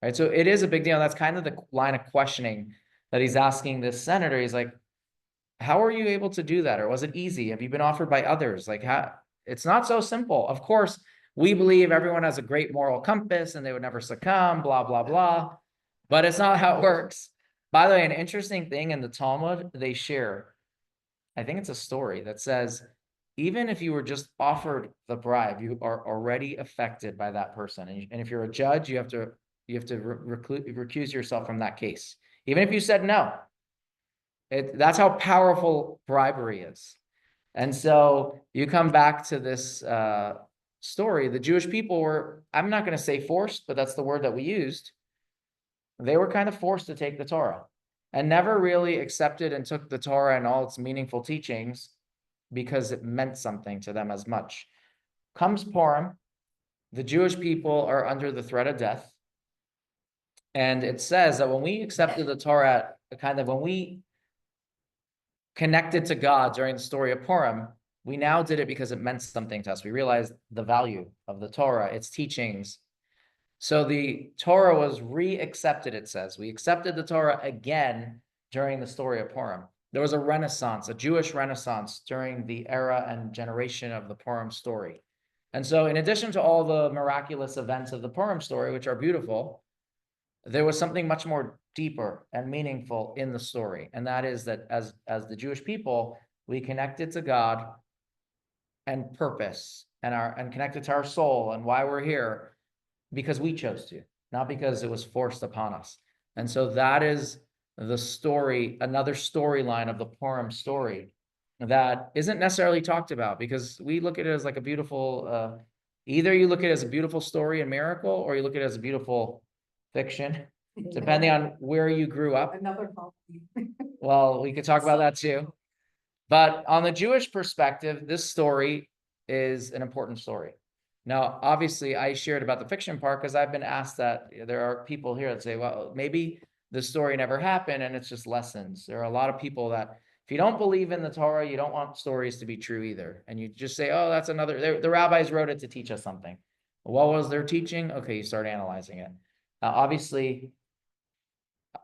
right? So it is a big deal. That's kind of the line of questioning that he's asking this senator. He's like, how are you able to do that? Or was it easy? Have you been offered by others? Like, it's not so simple. Of course, we believe everyone has a great moral compass and they would never succumb, blah, blah, blah. But it's not how it works. By the way, an interesting thing in the Talmud, they share, I think it's a story that says, even if you were just offered the bribe, you are already affected by that person. And if you're a judge, you have to recuse yourself from that case. Even if you said no. That's how powerful bribery is. And so you come back to this story. The Jewish people were, I'm not going to say forced, but that's the word that we used. They were kind of forced to take the Torah and never really accepted and took the Torah and all its meaningful teachings because it meant something to them as much. Comes Purim, the Jewish people are under the threat of death. And it says that when we accepted the Torah, when we connected to God during the story of Purim, we now did it because it meant something to us. We realized the value of the Torah, its teachings. So the Torah was re-accepted, it says. We accepted the Torah again during the story of Purim. There was a renaissance, a Jewish renaissance during the era and generation of the Purim story. And so in addition to all the miraculous events of the Purim story, which are beautiful, there was something much more deeper and meaningful in the story. And that is that as the Jewish people, we connected to God and purpose and connected to our soul and why we're here because we chose to, not because it was forced upon us. And so that is the story, another storyline of the Purim story that isn't necessarily talked about because we look at it as like a beautiful, either you look at it as a beautiful story and miracle, or you look at it as a beautiful fiction, depending on where you grew up. Another fault. Well, we could talk about that too. But on the Jewish perspective, this story is an important story. Now, obviously, I shared about the fiction part because I've been asked that there are people here that say, well, maybe this story never happened and it's just lessons. There are a lot of people that if you don't believe in the Torah, you don't want stories to be true either. And you just say, oh, that's another, the rabbis wrote it to teach us something. What was their teaching? Okay, you start analyzing it. Obviously,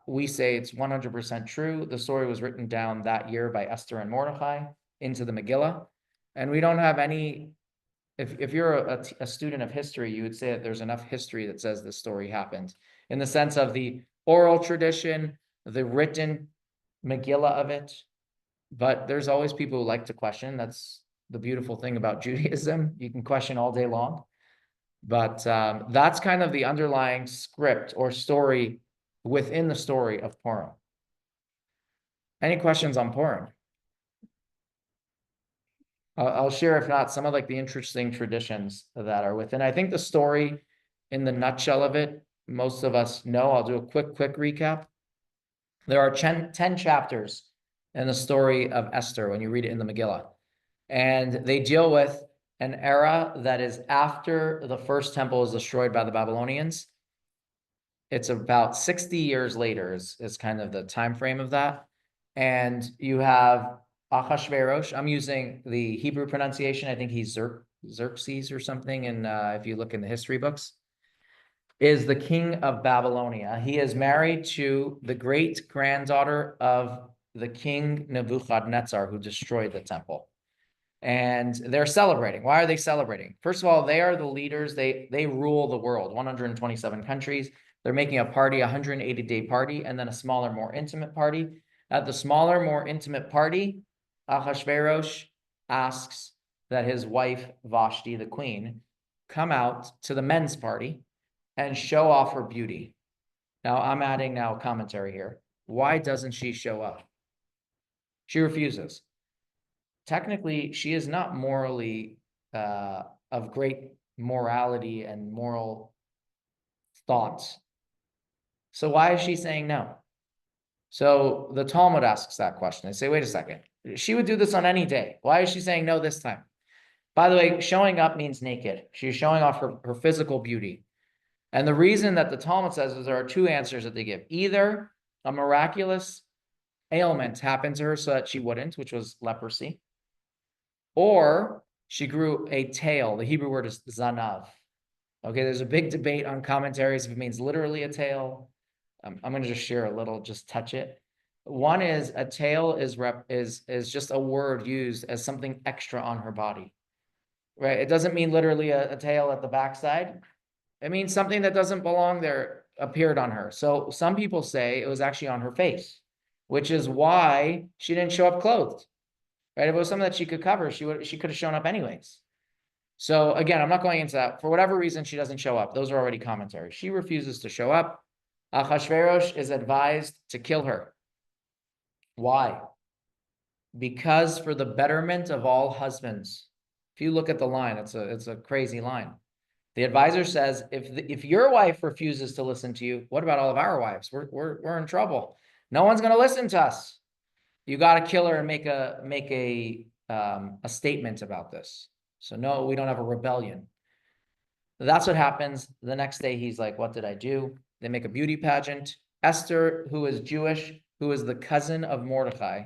we say it's 100% true. The story was written down that year by Esther and Mordechai into the Megillah. And we don't have any, if you're a student of history, you would say that there's enough history that says this story happened in the sense of the oral tradition, the written Megillah of it. But there's always people who like to question. That's the beautiful thing about Judaism. You can question all day long. But that's kind of the underlying script or story within the story of Purim. Any questions on Purim? I'll share, if not, some of like the interesting traditions that are within. I think the story in the nutshell of it, most of us know. I'll do a quick recap. There are 10 chapters in the story of Esther when you read it in the Megillah. And they deal with an era that is after the first temple is destroyed by the Babylonians. It's about 60 years later is kind of the time frame of that. And you have Achashverosh. I'm using the Hebrew pronunciation. I think he's Xerxes or something. And if you look in the history books, is the king of Babylonia. He is married to the great granddaughter of the king Nebuchadnezzar, who destroyed the temple. And they're celebrating. Why are they celebrating? First of all, they are the leaders. They rule the world, 127 countries. They're making a party, a 180-day party, and then a smaller, more intimate party. At the smaller, more intimate party, Ahasuerus asks that his wife, Vashti, the queen, come out to the men's party and show off her beauty. Now, I'm adding now a commentary here. Why doesn't she show up? She refuses. Technically, she is not morally of great morality and moral thoughts. So why is she saying no? So the Talmud asks that question. They say, wait a second. She would do this on any day. Why is she saying no this time? By the way, showing up means naked. She's showing off her physical beauty. And the reason that the Talmud says is there are two answers that they give. Either a miraculous ailment happened to her so that she wouldn't, which was leprosy, or she grew a tail. The Hebrew word is zanav. Okay, there's a big debate on commentaries if it means literally a tail. I'm going to just share a little, just touch it. One is a tail is just a word used as something extra on her body, right? It doesn't mean literally a tail at the backside. It means something that doesn't belong there appeared on her. So some people say it was actually on her face, which is why she didn't show up clothed, right? If it was something that she could cover, she could have shown up anyways. So again, I'm not going into that. For whatever reason, she doesn't show up. Those are already commentaries. She refuses to show up. Ahasuerus is advised to kill her. Why? Because for the betterment of all husbands. If you look at the line, it's a crazy line. The advisor says, if your wife refuses to listen to you, what about all of our wives? We're in trouble. No one's going to listen to us. You got to kill her and make a statement about this. So no, we don't have a rebellion. That's what happens. The next day, he's like, what did I do? They make a beauty pageant. Esther, who is Jewish, who is the cousin of Mordechai,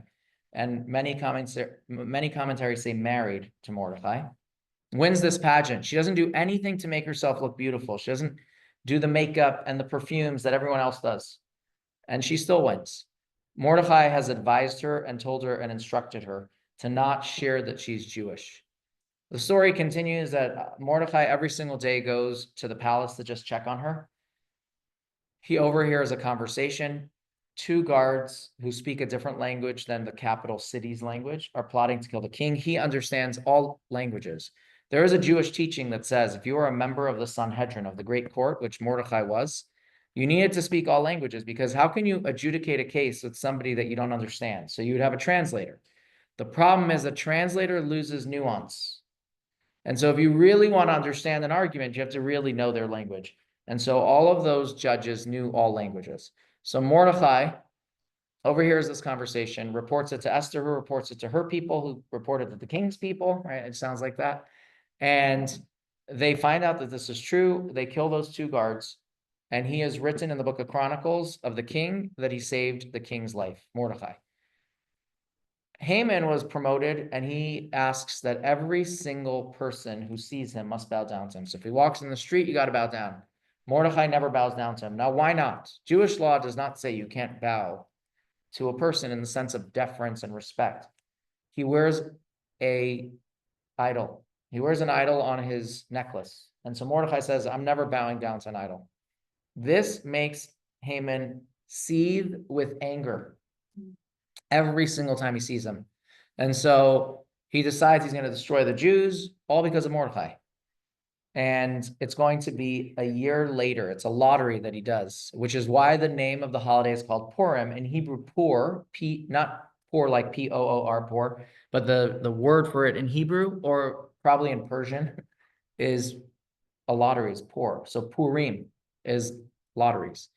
and many commentaries say married to Mordechai, wins this pageant. She doesn't do anything to make herself look beautiful. She doesn't do the makeup and the perfumes that everyone else does. And she still wins. Mordechai has advised her and told her and instructed her to not share that she's Jewish. The story continues that Mordechai every single day goes to the palace to just check on her. He overhears a conversation. Two guards who speak a different language than the capital city's language are plotting to kill the king. He understands all languages. There is a Jewish teaching that says if you are a member of the Sanhedrin, of the great court, which Mordechai was, you needed to speak all languages, because how can you adjudicate a case with somebody that you don't understand? So you would have a translator. The problem is a translator loses nuance. And so if you really want to understand an argument, you have to really know their language. And so all of those judges knew all languages. So Mordechai overhears this conversation, reports it to Esther, who reports it to her people, who reported to the king's people, right? It sounds like that. And they find out that this is true. They kill those two guards. And he is written in the book of Chronicles of the king that he saved the king's life, Mordecai. Haman was promoted, and he asks that every single person who sees him must bow down to him. So if he walks in the street, you got to bow down. Mordecai never bows down to him. Now, why not? Jewish law does not say you can't bow to a person in the sense of deference and respect. He wears a idol. He wears an idol on his necklace. And so Mordecai says, I'm never bowing down to an idol. This makes Haman seethe with anger every single time he sees him. And so he decides he's going to destroy the Jews, all because of Mordecai. And it's going to be a year later. It's a lottery that he does, which is why the name of the holiday is called Purim. In Hebrew, Pur, not poor like P-O-O-R, poor, but the word for it in Hebrew, or probably in Persian, is a lottery, is Pur. So Purim is lotteries.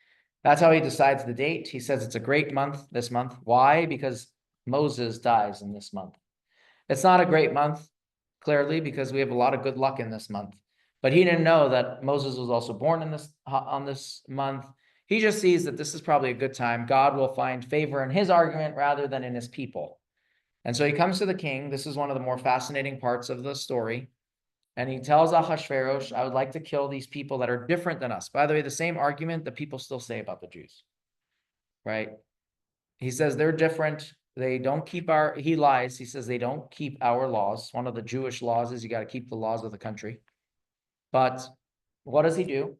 That's how he decides the date. He says it's a great month this month. Why? Because Moses dies in this month. It's not a great month, clearly, because we have a lot of good luck in this month. But he didn't know that Moses was also born in on this month. He just sees that this is probably a good time. God will find favor in his argument rather than in his people. And so he comes to the king. This is one of the more fascinating parts of the story. And he tells Ahasuerus, I would like to kill these people that are different than us. By the way, the same argument that people still say about the Jews, right? He says they're different. They don't keep he lies. He says they don't keep our laws. One of the Jewish laws is you got to keep the laws of the country. But what does he do?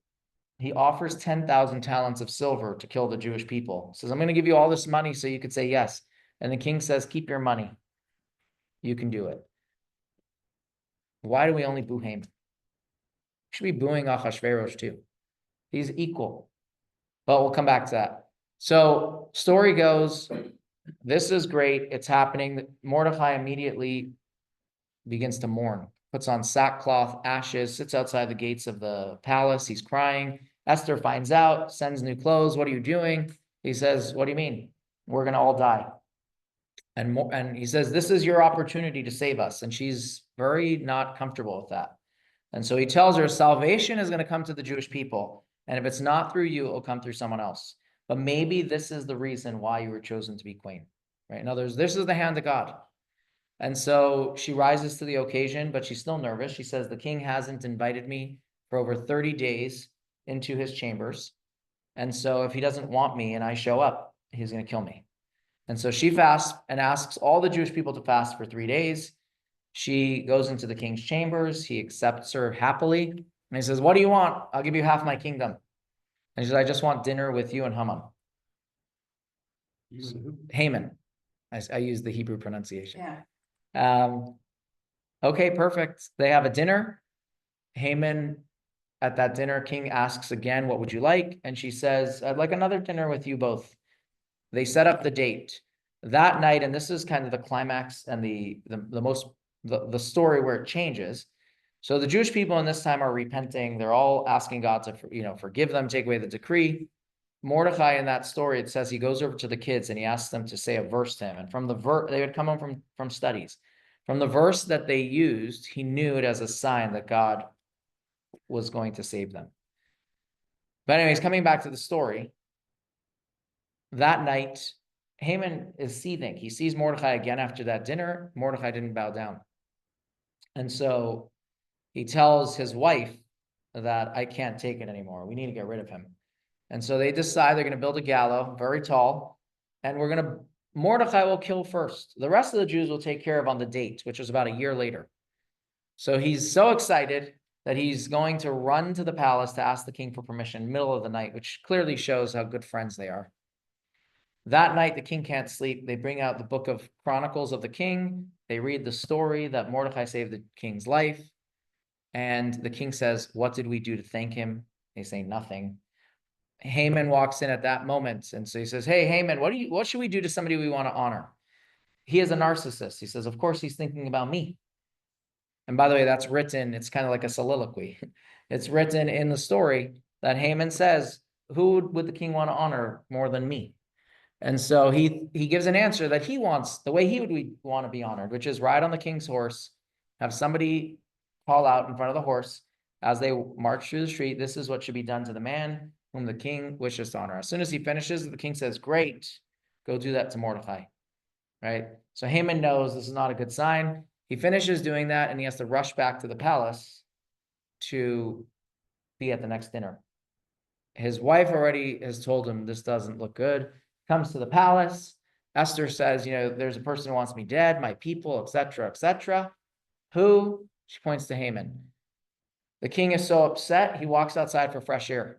He offers 10,000 talents of silver to kill the Jewish people. He says, I'm going to give you all this money so you could say yes. And the king says, keep your money. You can do it. Why do we only boo Haman? We should be booing Ahasuerus too. He's equal. But we'll come back to that. So story goes, this is great. It's happening. Mordecai immediately begins to mourn, puts on sackcloth, ashes, sits outside the gates of the palace. He's crying. Esther finds out, sends new clothes. What are you doing? He says, what do you mean? We're going to all die. And he says, this is your opportunity to save us. And she's very not comfortable with that. And so he tells her, salvation is going to come to the Jewish people. And if it's not through you, it will come through someone else. But maybe this is the reason why you were chosen to be queen, right? In other words, this is the hand of God. And so she rises to the occasion, but she's still nervous. She says, the king hasn't invited me for over 30 days into his chambers. And so if he doesn't want me and I show up, he's going to kill me. And so she fasts and asks all the Jewish people to fast for 3 days. She goes into the king's chambers. He accepts her happily. And he says, what do you want? I'll give you half my kingdom. And she says, I just want dinner with you and Haman. Haman. I use the Hebrew pronunciation. Yeah. Okay, perfect. They have a dinner. Haman, at that dinner, king asks again, what would you like? And she says, I'd like another dinner with you both. They set up the date that night. And this is kind of the climax and the story where it changes. So the Jewish people in this time are repenting. They're all asking God to, forgive them, take away the decree. Mordecai in that story, it says he goes over to the kids and he asks them to say a verse to him. And from the verse, they would come home from studies. From the verse that they used, he knew it as a sign that God was going to save them. But anyways, coming back to the story, that night, Haman is seething. He sees Mordecai again after that dinner. Mordecai didn't bow down. And so he tells his wife that I can't take it anymore. We need to get rid of him. And so they decide they're going to build a gallows, very tall, and Mordecai will kill first. The rest of the Jews will take care of on the date, which was about a year later. So he's so excited that he's going to run to the palace to ask the king for permission, middle of the night, which clearly shows how good friends they are. That night, the king can't sleep. They bring out the book of Chronicles of the king. They read the story that Mordecai saved the king's life. And the king says, what did we do to thank him? They say nothing. Haman walks in at that moment. And so he says, hey, Haman, what should we do to somebody we want to honor? He is a narcissist. He says, of course, he's thinking about me. And by the way, that's written. It's kind of like a soliloquy. It's written in the story that Haman says, who would the king want to honor more than me? And so he gives an answer that he wants, the way he would want to be honored, which is ride on the king's horse, have somebody call out in front of the horse as they march through the street, this is what should be done to the man whom the king wishes to honor. As soon as he finishes, the king says, great, go do that to Mordecai, right? So Haman knows this is not a good sign. He finishes doing that and he has to rush back to the palace to be at the next dinner. His wife already has told him this doesn't look good. Comes to the palace. Esther says, there's a person who wants me dead, my people, etc., etc. Who? She points to Haman. The king is so upset, he walks outside for fresh air.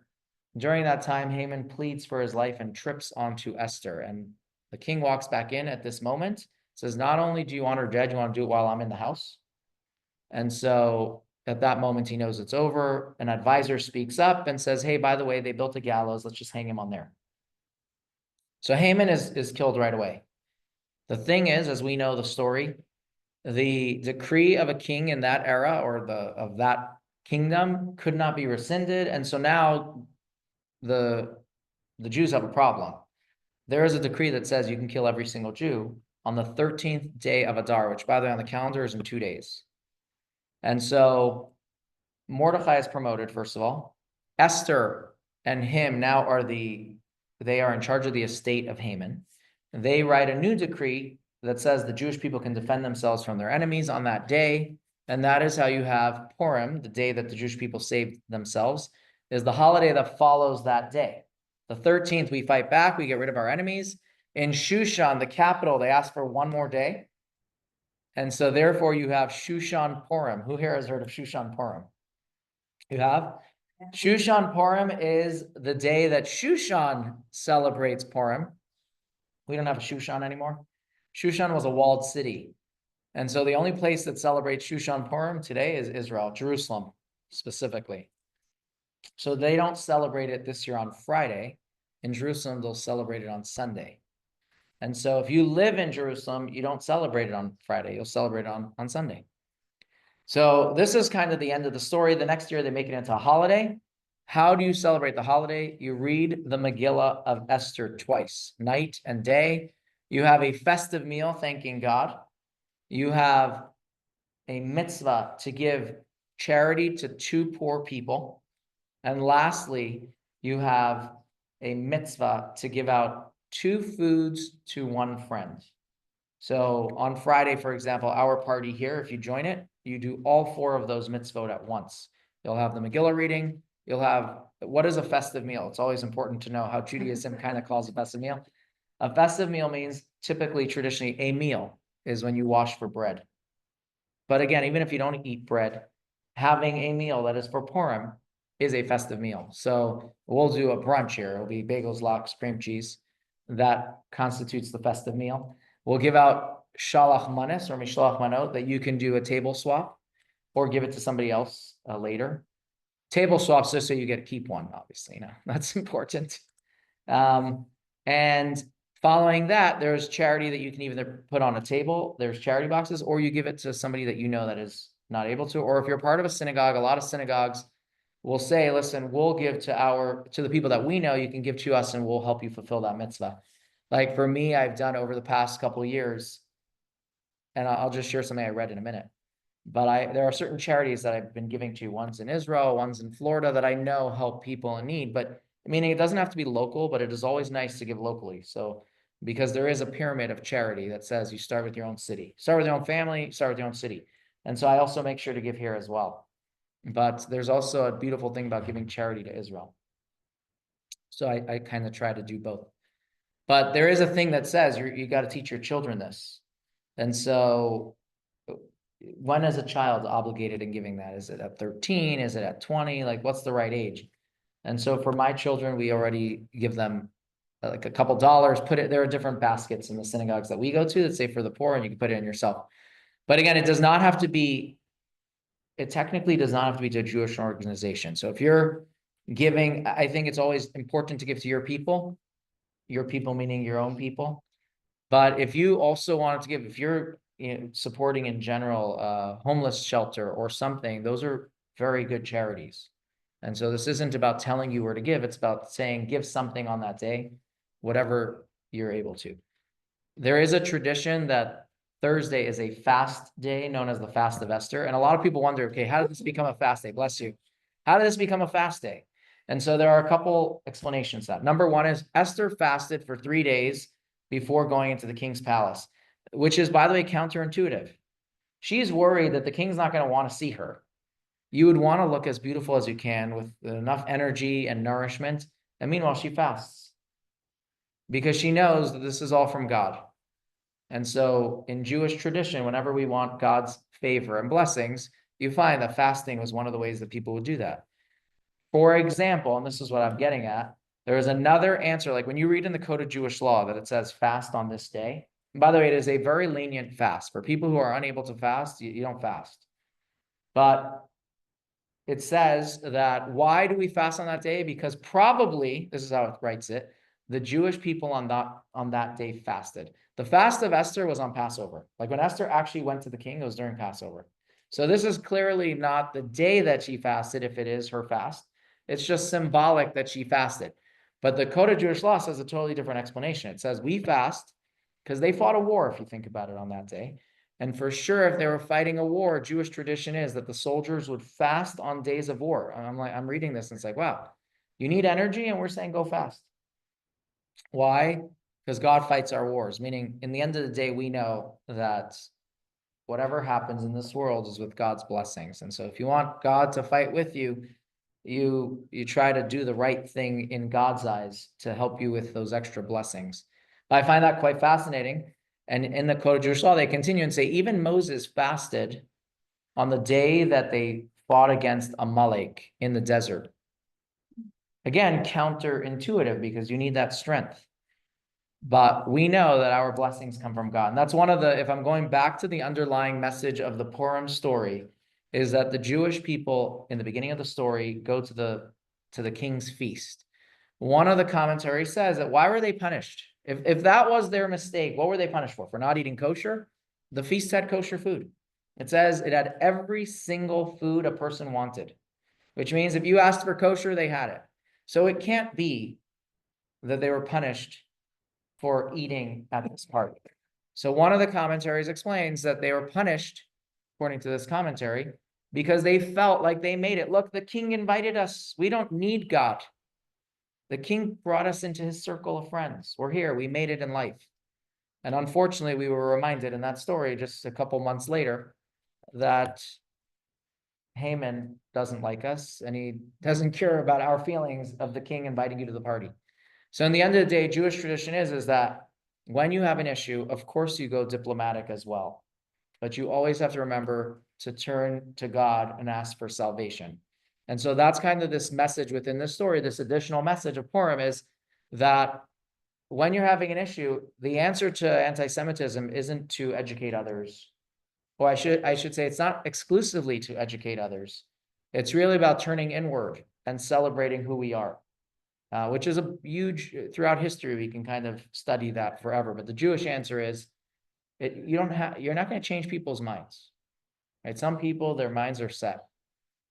During that time, Haman pleads for his life and trips onto Esther. And the king walks back in at this moment, says, not only do you want her dead, you want to do it while I'm in the house. And so at that moment, he knows it's over. An advisor speaks up and says, hey, by the way, they built a gallows. Let's just hang him on there. So Haman is killed right away. The thing is, as we know the story, the decree of a king in that era or of that kingdom could not be rescinded. And so now the Jews have a problem. There is a decree that says you can kill every single Jew on the 13th day of Adar, which by the way on the calendar is in 2 days. And so Mordecai is promoted, first of all. Esther and him now they are in charge of the estate of Haman. They write a new decree that says the Jewish people can defend themselves from their enemies on that day. And that is how you have Purim, the day that the Jewish people saved themselves, is the holiday that follows that day. The 13th, we fight back, we get rid of our enemies. In Shushan, the capital, they ask for one more day. And so therefore you have Shushan Purim. Who here has heard of Shushan Purim? You have? Shushan Purim is the day that Shushan celebrates Purim. We don't have a Shushan anymore. Shushan was a walled city. And so the only place that celebrates Shushan Purim today is Israel, Jerusalem specifically. So they don't celebrate it this year on Friday. In Jerusalem, they'll celebrate it on Sunday. And so if you live in Jerusalem, you don't celebrate it on Friday. You'll celebrate it on Sunday. So this is kind of the end of the story. The next year, they make it into a holiday. How do you celebrate the holiday? You read the Megillah of Esther twice, night and day. You have a festive meal, thanking God. You have a mitzvah to give charity to 2 poor people. And lastly, you have a mitzvah to give out 2 foods to 1 friend. So on Friday, for example, our party here, if you join it, you do all 4 of those mitzvot at once. You'll have the Megillah reading. You'll have, what is a festive meal? It's always important to know how Judaism kind of calls a festive meal. A festive meal means typically, traditionally, a meal is when you wash for bread. But again, even if you don't eat bread, having a meal that is for Purim is a festive meal. So we'll do a brunch here. It'll be bagels, lox, cream cheese. That constitutes the festive meal. We'll give out shalach manis or mishloach manot that you can do a table swap or give it to somebody else later. Table swaps just so you get to keep one, obviously, that's important. And following that, there's charity that you can either put on a table, there's charity boxes, or you give it to somebody that you know that is not able to. Or if you're part of a synagogue, a lot of synagogues will say, listen, we'll give to the people that we know, you can give to us and we'll help you fulfill that mitzvah. Like for me, I've done over the past couple of years, and I'll just share something I read in a minute. But there are certain charities that I've been giving to, one's in Israel, one's in Florida, that I know help people in need. But meaning it doesn't have to be local, but it is always nice to give locally. So because there is a pyramid of charity that says you start with your own city, start with your own family, start with your own city. And so I also make sure to give here as well. But there's also a beautiful thing about giving charity to Israel. So I kind of try to do both. But there is a thing that says you got to teach your children this. And so when is a child obligated in giving that? Is it at 13? Is it at 20? Like, what's the right age? And so for my children, we already give them like a couple dollars, there are different baskets in the synagogues that we go to that say for the poor, and you can put it in yourself. But again, it technically does not have to be to a Jewish organization. So if you're giving, I think it's always important to give to your people meaning your own people. But if you also wanted to give, if you're supporting in general homeless shelter or something, those are very good charities. And so this isn't about telling you where to give. It's about saying, give something on that day, whatever you're able to. There is a tradition that Thursday is a fast day known as the Fast of Esther. And a lot of people wonder, okay, how did this become a fast day? Bless you. How did this become a fast day? And so there are a couple explanations to that. Number one is Esther fasted for 3 days before going into the king's palace, which is, by the way, counterintuitive. She's worried that the king's not going to want to see her. You would want to look as beautiful as you can with enough energy and nourishment. And meanwhile, she fasts because she knows that this is all from God. And so in Jewish tradition, whenever we want God's favor and blessings, you find that fasting was one of the ways that people would do that. For example, and this is what I'm getting at, there is another answer, like when you read in the Code of Jewish Law that it says fast on this day. And by the way, it is a very lenient fast. For people who are unable to fast, you don't fast. But it says that why do we fast on that day? Because probably, this is how it writes it, the Jewish people on that day fasted. The fast of Esther was on Passover. Like when Esther actually went to the king, it was during Passover. So this is clearly not the day that she fasted, if it is her fast. It's just symbolic that she fasted. But the Code of Jewish Law says a totally different explanation. It says we fast because they fought a war, if you think about it, on that day. And for sure, if they were fighting a war, Jewish tradition is that the soldiers would fast on days of war. I'm reading this and it's like, wow, you need energy and we're saying go fast. Why? Because God fights our wars, meaning in the end of the day, we know that whatever happens in this world is with God's blessings. And so if you want God to fight with you, you try to do the right thing in God's eyes to help you with those extra blessings. I find that quite fascinating. And in the Code of Jewish Law, they continue and say, even Moses fasted on the day that they fought against Amalek in the desert. Again, counterintuitive because you need that strength. But we know that our blessings come from God. And that's one of the, if I'm going back to the underlying message of the Purim story, is that the Jewish people in the beginning of the story go to the king's feast. One of the commentaries says that why were they punished? If that was their mistake, what were they punished for? For not eating kosher? The feast had kosher food. It says it had every single food a person wanted, which means if you asked for kosher, they had it. So it can't be that they were punished for eating at this party. So one of the commentaries explains that they were punished, according to this commentary, because they felt like they made it. Look, the king invited us. We don't need God. The king brought us into his circle of friends. We're here. We made it in life. And unfortunately, we were reminded in that story just a couple months later that Haman doesn't like us and he doesn't care about our feelings of the king inviting you to the party. So in the end of the day, Jewish tradition is that when you have an issue, of course you go diplomatic as well. But you always have to remember to turn to God and ask for salvation. And so that's kind of this message within this story, this additional message of Purim is that when you're having an issue, the answer to anti-Semitism isn't to educate others. Or I should say it's not exclusively to educate others. It's really about turning inward and celebrating who we are, which is a huge, throughout history, we can kind of study that forever. But the Jewish answer is, you're not going to change people's minds, right? Some people, their minds are set.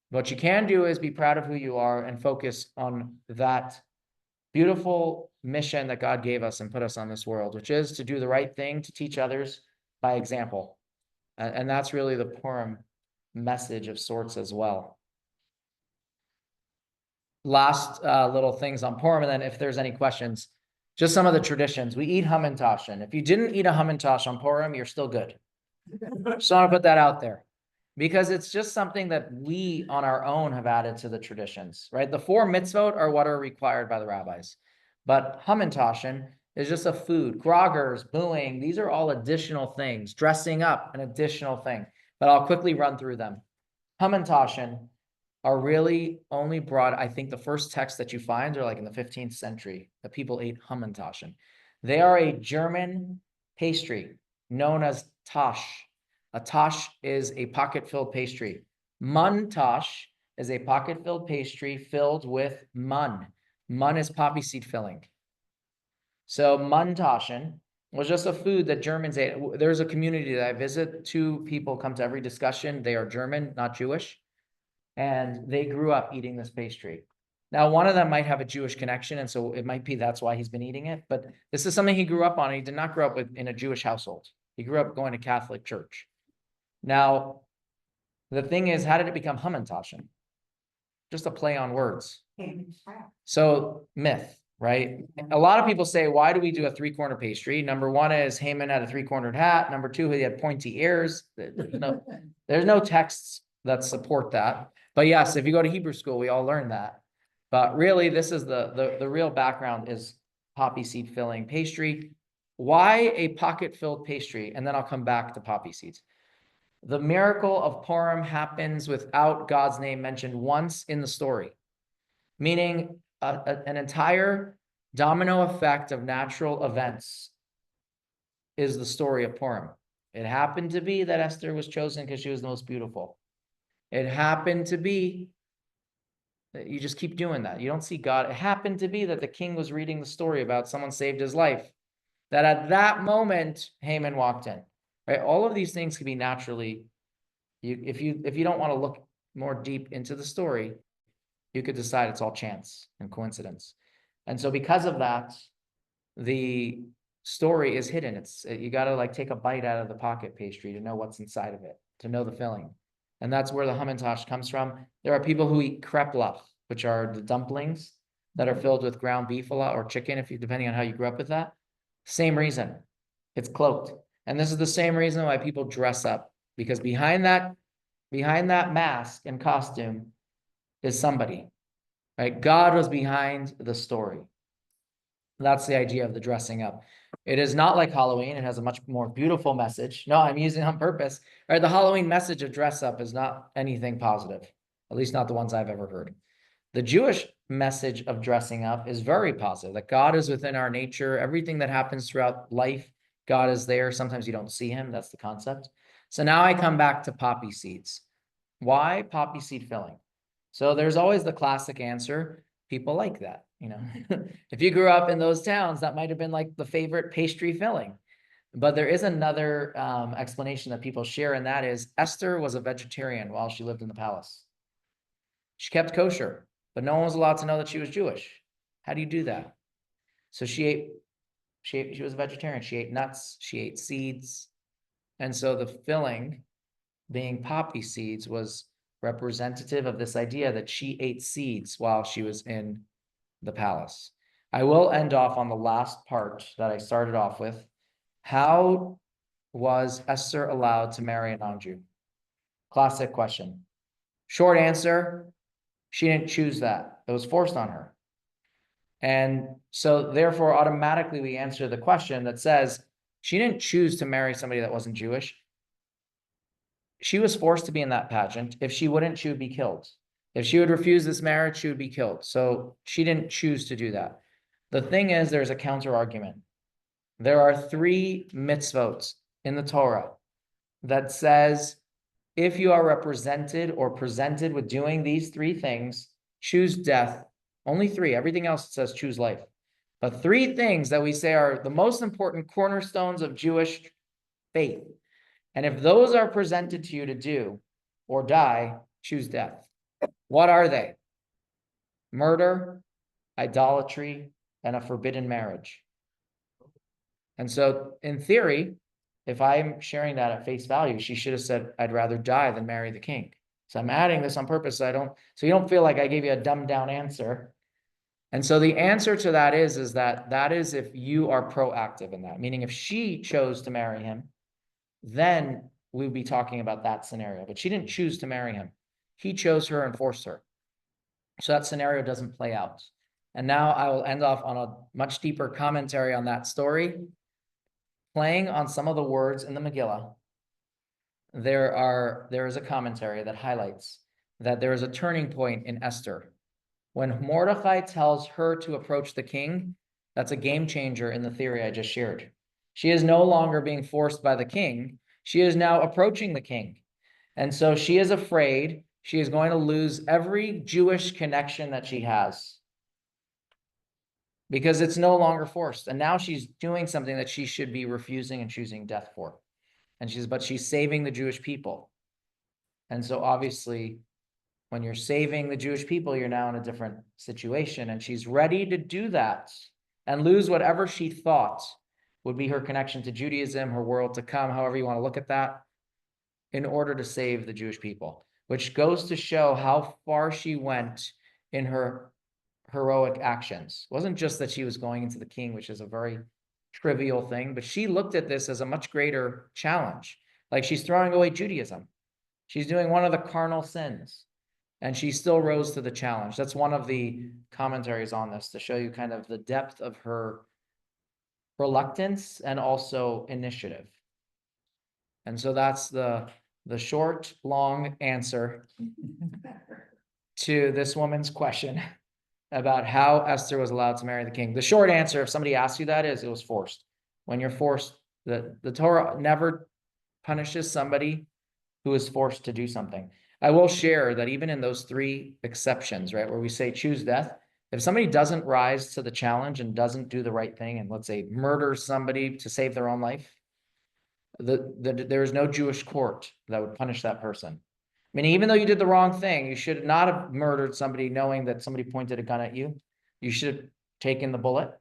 What you can do is be proud of who you are and focus on that beautiful mission that God gave us and put us on this world, which is to do the right thing, to teach others by example. And that's really the Purim message of sorts as well. Last little things on Purim, and then if there's any questions, just some of the traditions. We eat hamantash, and if you didn't eat a hamantash on Purim, you're still good. Just want to put that out there because it's just something that we on our own have added to the traditions, right? The 4 mitzvot are what are required by the rabbis, but hamantashen is just a food. Grogers, booing, these are all additional things. Dressing up, an additional thing, but I'll quickly run through them. Hamantashen are really only brought, I think the first texts that you find are like in the 15th century that people ate hamantashen. They are a German pastry known as tash. A tash is a pocket-filled pastry. Mun-tash is a pocket-filled pastry filled with mun. Mun is poppy seed filling. So mun-tashen was just a food that Germans ate. There's a community that I visit. 2 people come to every discussion. They are German, not Jewish. And they grew up eating this pastry. Now, one of them might have a Jewish connection, and so it might be that's why he's been eating it. But this is something he grew up on. He did not grow up in a Jewish household. He grew up going to Catholic church. Now, the thing is, how did it become hamantashen? Just a play on words. Haman's house. So myth, right? A lot of people say, why do we do a 3-corner pastry? Number one is Haman had a 3-cornered hat. Number two, he had pointy ears. There's no texts that support that. But yes, if you go to Hebrew school, we all learn that. But really, this is the real background is poppy seed filling pastry. Why a pocket-filled pastry? And then I'll come back to poppy seeds. The miracle of Purim happens without God's name mentioned once in the story, meaning an entire domino effect of natural events is the story of Purim. It happened to be that Esther was chosen because she was the most beautiful. It happened to be that you just keep doing that. You don't see God. It happened to be that the king was reading the story about someone saved his life, that at that moment Haman walked in. Right? All of these things can be naturally. If you don't want to look more deep into the story, you could decide it's all chance and coincidence. And so because of that, the story is hidden. It's you got to like take a bite out of the pocket pastry to know what's inside of it, to know the filling. And that's where the hamantash comes from. There are people who eat kreplach, which are the dumplings that are filled with ground beef a lot, or chicken, if you depending on how you grew up with that. Same reason. It's cloaked. And this is the same reason why people dress up, because behind that mask and costume is somebody, right? God was behind the story. That's the idea of the dressing up. It is not like Halloween. It has a much more beautiful message. No, I'm using it on purpose, right? The Halloween message of dress up is not anything positive, at least not the ones I've ever heard. The Jewish message of dressing up is very positive, that God is within our nature. Everything that happens throughout life, God is there. Sometimes you don't see him. That's the concept. So now I come back to poppy seeds. Why poppy seed filling? So there's always the classic answer. People like that, you know. If you grew up in those towns, that might have been like the favorite pastry filling. But there is another explanation that people share, and that is Esther was a vegetarian while she lived in the palace. She kept kosher, but no one was allowed to know that she was Jewish. How do you do that? So she was a vegetarian. She ate nuts, she ate seeds. And so the filling, being poppy seeds, was representative of this idea that she ate seeds while she was in the palace. I will end off on the last part that I started off with. How was Esther allowed to marry a non-Jew? Classic question. Short answer, she didn't choose that. It was forced on her. And so therefore, automatically we answer the question that says, she didn't choose to marry somebody that wasn't Jewish. She was forced to be in that pageant. If she wouldn't, she would be killed. If she would refuse this marriage, she would be killed. So she didn't choose to do that. The thing is, there's a counter argument. There are 3 mitzvot in the Torah that says, if you are represented or presented with doing these 3 things, choose death. Only 3. Everything else says choose life. But 3 things that we say are the most important cornerstones of Jewish faith. And if those are presented to you to do or die, choose death. What are they? Murder, idolatry, and a forbidden marriage. And so in theory, if I'm sharing that at face value, she should have said, I'd rather die than marry the king. So I'm adding this on purpose so you don't feel like I gave you a dumbed down answer. And so the answer to that is that is if you are proactive in that, meaning if she chose to marry him, then we'd be talking about that scenario. But she didn't choose to marry him. He chose her and forced her. So that scenario doesn't play out. And now I will end off on a much deeper commentary on that story. Playing on some of the words in the Megillah, there is a commentary that highlights that there is a turning point in Esther. When Mordecai tells her to approach the king, that's a game changer in the theory I just shared. She is no longer being forced by the king. She is now approaching the king. And so she is afraid she is going to lose every Jewish connection that she has because it's no longer forced. And now she's doing something that she should be refusing and choosing death for. And but she's saving the Jewish people. And so obviously, when you're saving the Jewish people, you're now in a different situation. And she's ready to do that and lose whatever she thought would be her connection to Judaism, her world to come, however you want to look at that, in order to save the Jewish people, which goes to show how far she went in her heroic actions. It wasn't just that she was going into the king, which is a very trivial thing, but she looked at this as a much greater challenge. Like she's throwing away Judaism. She's doing one of the carnal sins, and she still rose to the challenge. That's one of the commentaries on this to show you kind of the depth of her reluctance and also initiative. And so that's the short, long answer to this woman's question about how Esther was allowed to marry the king. The short answer, if somebody asks you that, is it was forced. When you're forced, the Torah never punishes somebody who is forced to do something. I will share that even in those three exceptions, right, where we say choose death, if somebody doesn't rise to the challenge and doesn't do the right thing, and let's say murders somebody to save their own life, there is no Jewish court that would punish that person. I mean, even though you did the wrong thing, you should not have murdered somebody knowing that somebody pointed a gun at you. You should have taken the bullet.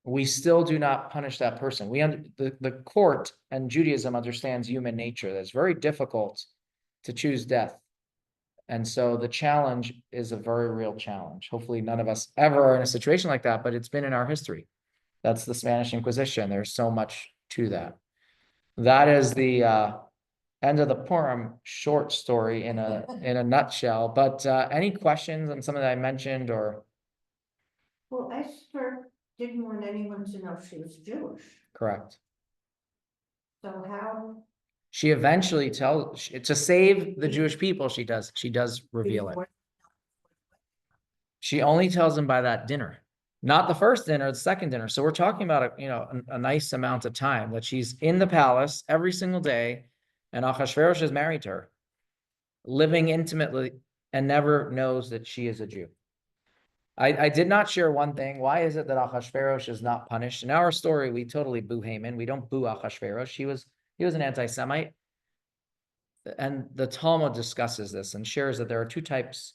We still do not punish that person. The court and Judaism understands human nature. That's very difficult to choose death. And so the challenge is a very real challenge. Hopefully none of us ever are in a situation like that, but it's been in our history. That's the Spanish Inquisition. There's so much to that. That is the end of the Purim short story in a nutshell. But any questions on something that I mentioned or? Well, Esther didn't want anyone to know she was Jewish, Correct. so how? She eventually tells to save the Jewish people. She does reveal it. She only tells them by that dinner, not the first dinner, the second dinner. So we're talking about a nice amount of time that she's in the palace every single day, and Achashverosh is married to her, living intimately, and never knows that she is a Jew. I did not share one thing. Why is it that Achashverosh is not punished? In our story, we totally boo Haman. We don't boo Achashverosh. He was an anti-Semite. And the Talmud discusses this and shares that there are two types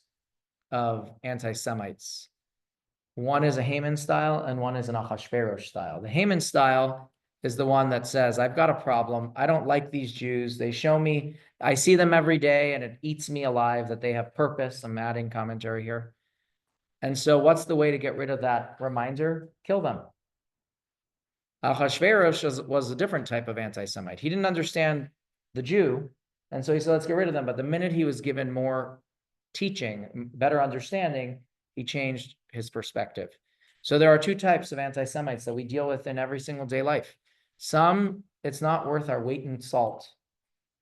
of anti-Semites. One is a Haman style and one is an Achashverosh style. The Haman style is the one that says, I've got a problem. I don't like these Jews. They show me, I see them every day and it eats me alive that they have purpose. I'm adding commentary here. And so what's the way to get rid of that reminder? Kill them. Achashverosh was a different type of anti-Semite. He didn't understand the Jew. And so he said, let's get rid of them. But the minute he was given more teaching, better understanding, he changed his perspective. So there are two types of anti-Semites that we deal with in every single day life. Some, it's not worth our weight in salt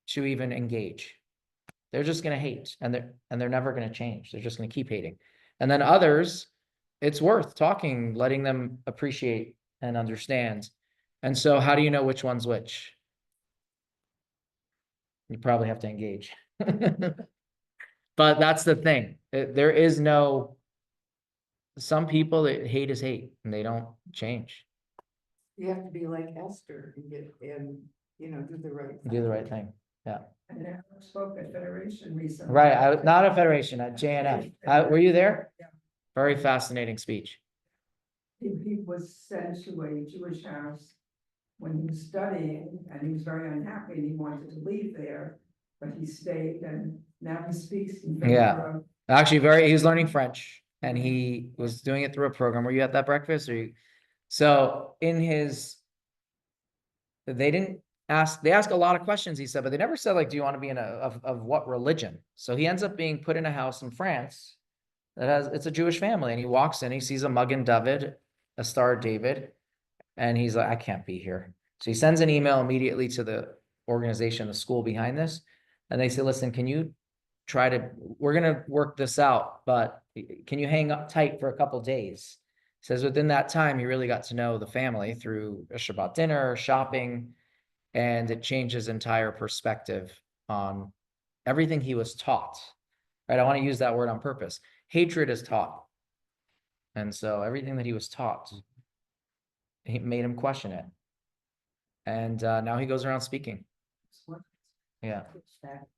to even engage. They're just going to hate, and they're never going to change. They're just going to keep hating. And then others, it's worth talking, letting them appreciate and understand. And so how do you know which one's which? You probably have to engage. But that's the thing. There is no, some people that hate is hate and they don't change. You have to be like Esther and do the right thing. Do the right thing. Yeah. I never spoke at Federation recently. Right. Not a federation, at JNF. Were you there? Yeah. Very fascinating speech. He was sent to a Jewish house when he was studying, and he was very unhappy and he wanted to leave there, but he stayed, and now he speaks in favor Yeah. of. Actually, he was learning French and he was doing it through a program. Were you at that breakfast? So they ask a lot of questions, he said, but they never said, like, do you want to be of what religion? So he ends up being put in a house in France it's a Jewish family, and he walks in, he sees a Magen David, a Star of David, and he's like, I can't be here. So he sends an email immediately to the organization, the school behind this, and they say, listen, we're going to work this out, but can you hang up tight for a couple of days? He says within that time, he really got to know the family through a Shabbat dinner, shopping, and it changed his entire perspective on everything he was taught. Right? I want to use that word on purpose. Hatred is taught. And so everything that he was taught, he made him question it. And now he goes around speaking. Yeah.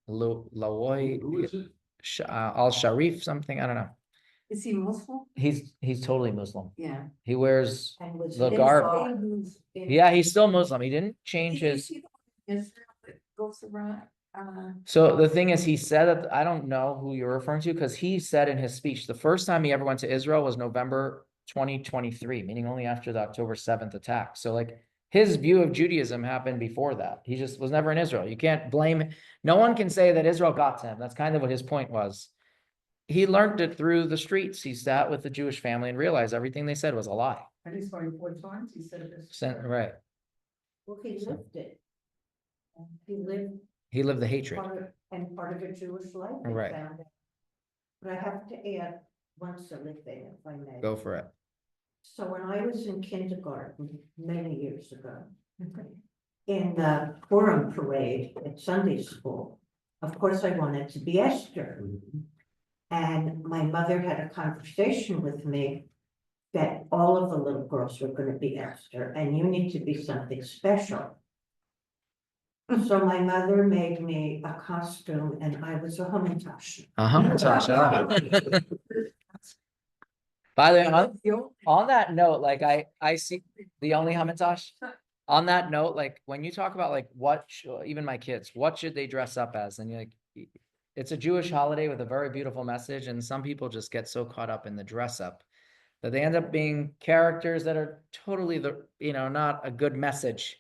Lawoi, Who is it? Al-Sharif, something, I don't know. Is he Muslim? He's totally Muslim. Yeah. He wears And was the this garb. all- Yeah, he's still Muslim. He didn't change his. Israel that goes around, So the thing is, he said that, I don't know who you're referring to, because he said in his speech, the first time he ever went to Israel was November 2023, meaning only after the October 7th attack. So like his view of Judaism happened before that. He just was never in Israel. You can't blame, no one can say that Israel got to him. That's kind of what his point was. He learned it through the streets. He sat with the Jewish family and realized everything they said was a lie. And he's going 4 times, he said this. Right. Well, he lived it. He lived He lived the hatred. part of a Jewish life. I Right. found it. But I have to add one silly thing, if I may. Go for it. So when I was in kindergarten many years ago, in the Purim parade at Sunday school, of course I wanted to be Esther. And my mother had a conversation with me that all of the little girls were going to be Esther, and you need to be something special. So my mother made me a costume, and I was a Hamantash. By the way, on that note, like I see the only Hamantash. On that note, like when you talk about like even my kids, what should they dress up as? And you're like, it's a Jewish holiday with a very beautiful message, and some people just get so caught up in the dress up that they end up being characters that are totally not a good message.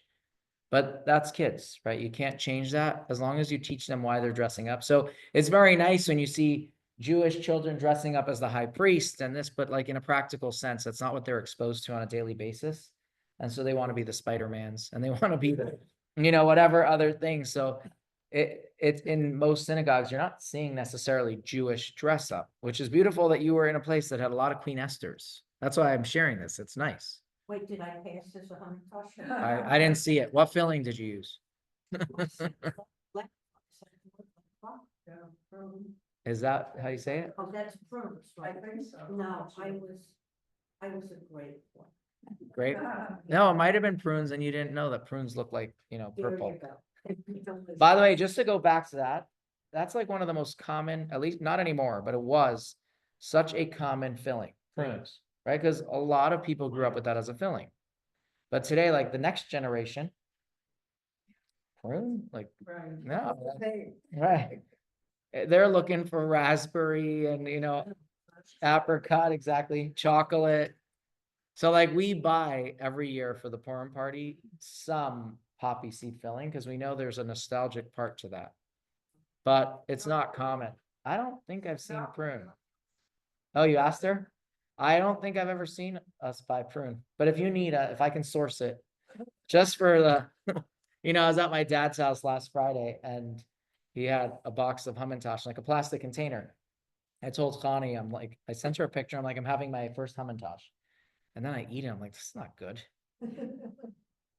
But that's kids, right? You can't change that as long as you teach them why they're dressing up. So it's very nice when you see Jewish children dressing up as the high priest and this, but like in a practical sense, that's not what they're exposed to on a daily basis. And so they want to be the Spider-Mans and they want to be the, whatever other things. So it's in most synagogues, you're not seeing necessarily Jewish dress up, which is beautiful that you were in a place that had a lot of Queen Esthers. That's why I'm sharing this. It's nice. Wait, did I pass as a Hamantash? I didn't see it. What filling did you use? Is that how you say it? Oh, that's prunes, right? I think so. No, I was a grape one. Grape? No, it might have been prunes and you didn't know that prunes look like, There purple. you go. By the way, just to go back to that, that's like one of the most common, at least not anymore, but it was such a common filling, prunes, right? Because a lot of people grew up with that as a filling. But today, like the next generation, prune, like, Right. no, right. They're looking for raspberry and, apricot, exactly, chocolate. So like we buy every year for the Purim party, some poppy seed filling, because we know there's a nostalgic part to that. But it's not common. I don't think I've seen prune. Oh, you asked her? I don't think I've ever seen us buy prune, but if you need if I can source it, just for the, I was at my dad's house last Friday and he had a box of Hamantash, like a plastic container. I told Connie, I'm like, I sent her a picture. I'm like, I'm having my first Hamantash. And then I eat it. I'm like, this is not good.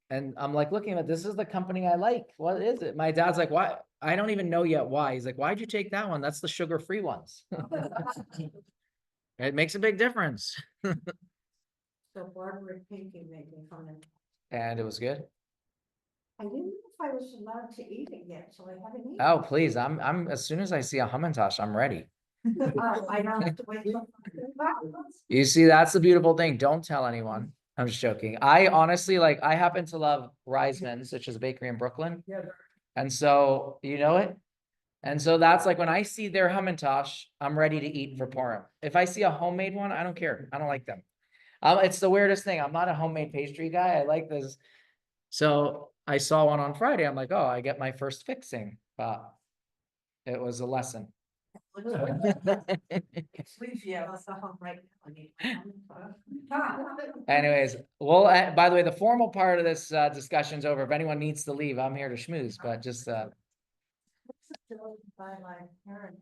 And I'm like, looking at this is the company I like. What is it? My dad's like, why? I don't even know yet why. He's like, why'd you take that one? That's the sugar-free ones. It makes a big difference. So Barbara Pinky made me fun. And it was good. I didn't know if I was allowed to eat it yet, so I haven't eaten. Oh, please. I'm as soon as I see a Hamantash, I'm ready. Oh, I don't have to wait. You see, that's the beautiful thing. Don't tell anyone. I'm just joking. I honestly, I happen to love Reisman's, which is a bakery in Brooklyn. Yeah. And so, you know it? And so that's like when I see their Hamantash, I'm ready to eat for Purim. If I see a homemade one, I don't care. I don't like them. It's the weirdest thing. I'm not a homemade pastry guy. I like this. So I saw one on Friday. I'm like, oh, I get my first fixing. But it was a lesson. Anyways, well, by the way, the formal part of this discussion's over. If anyone needs to leave, I'm here to schmooze, but just By my parents.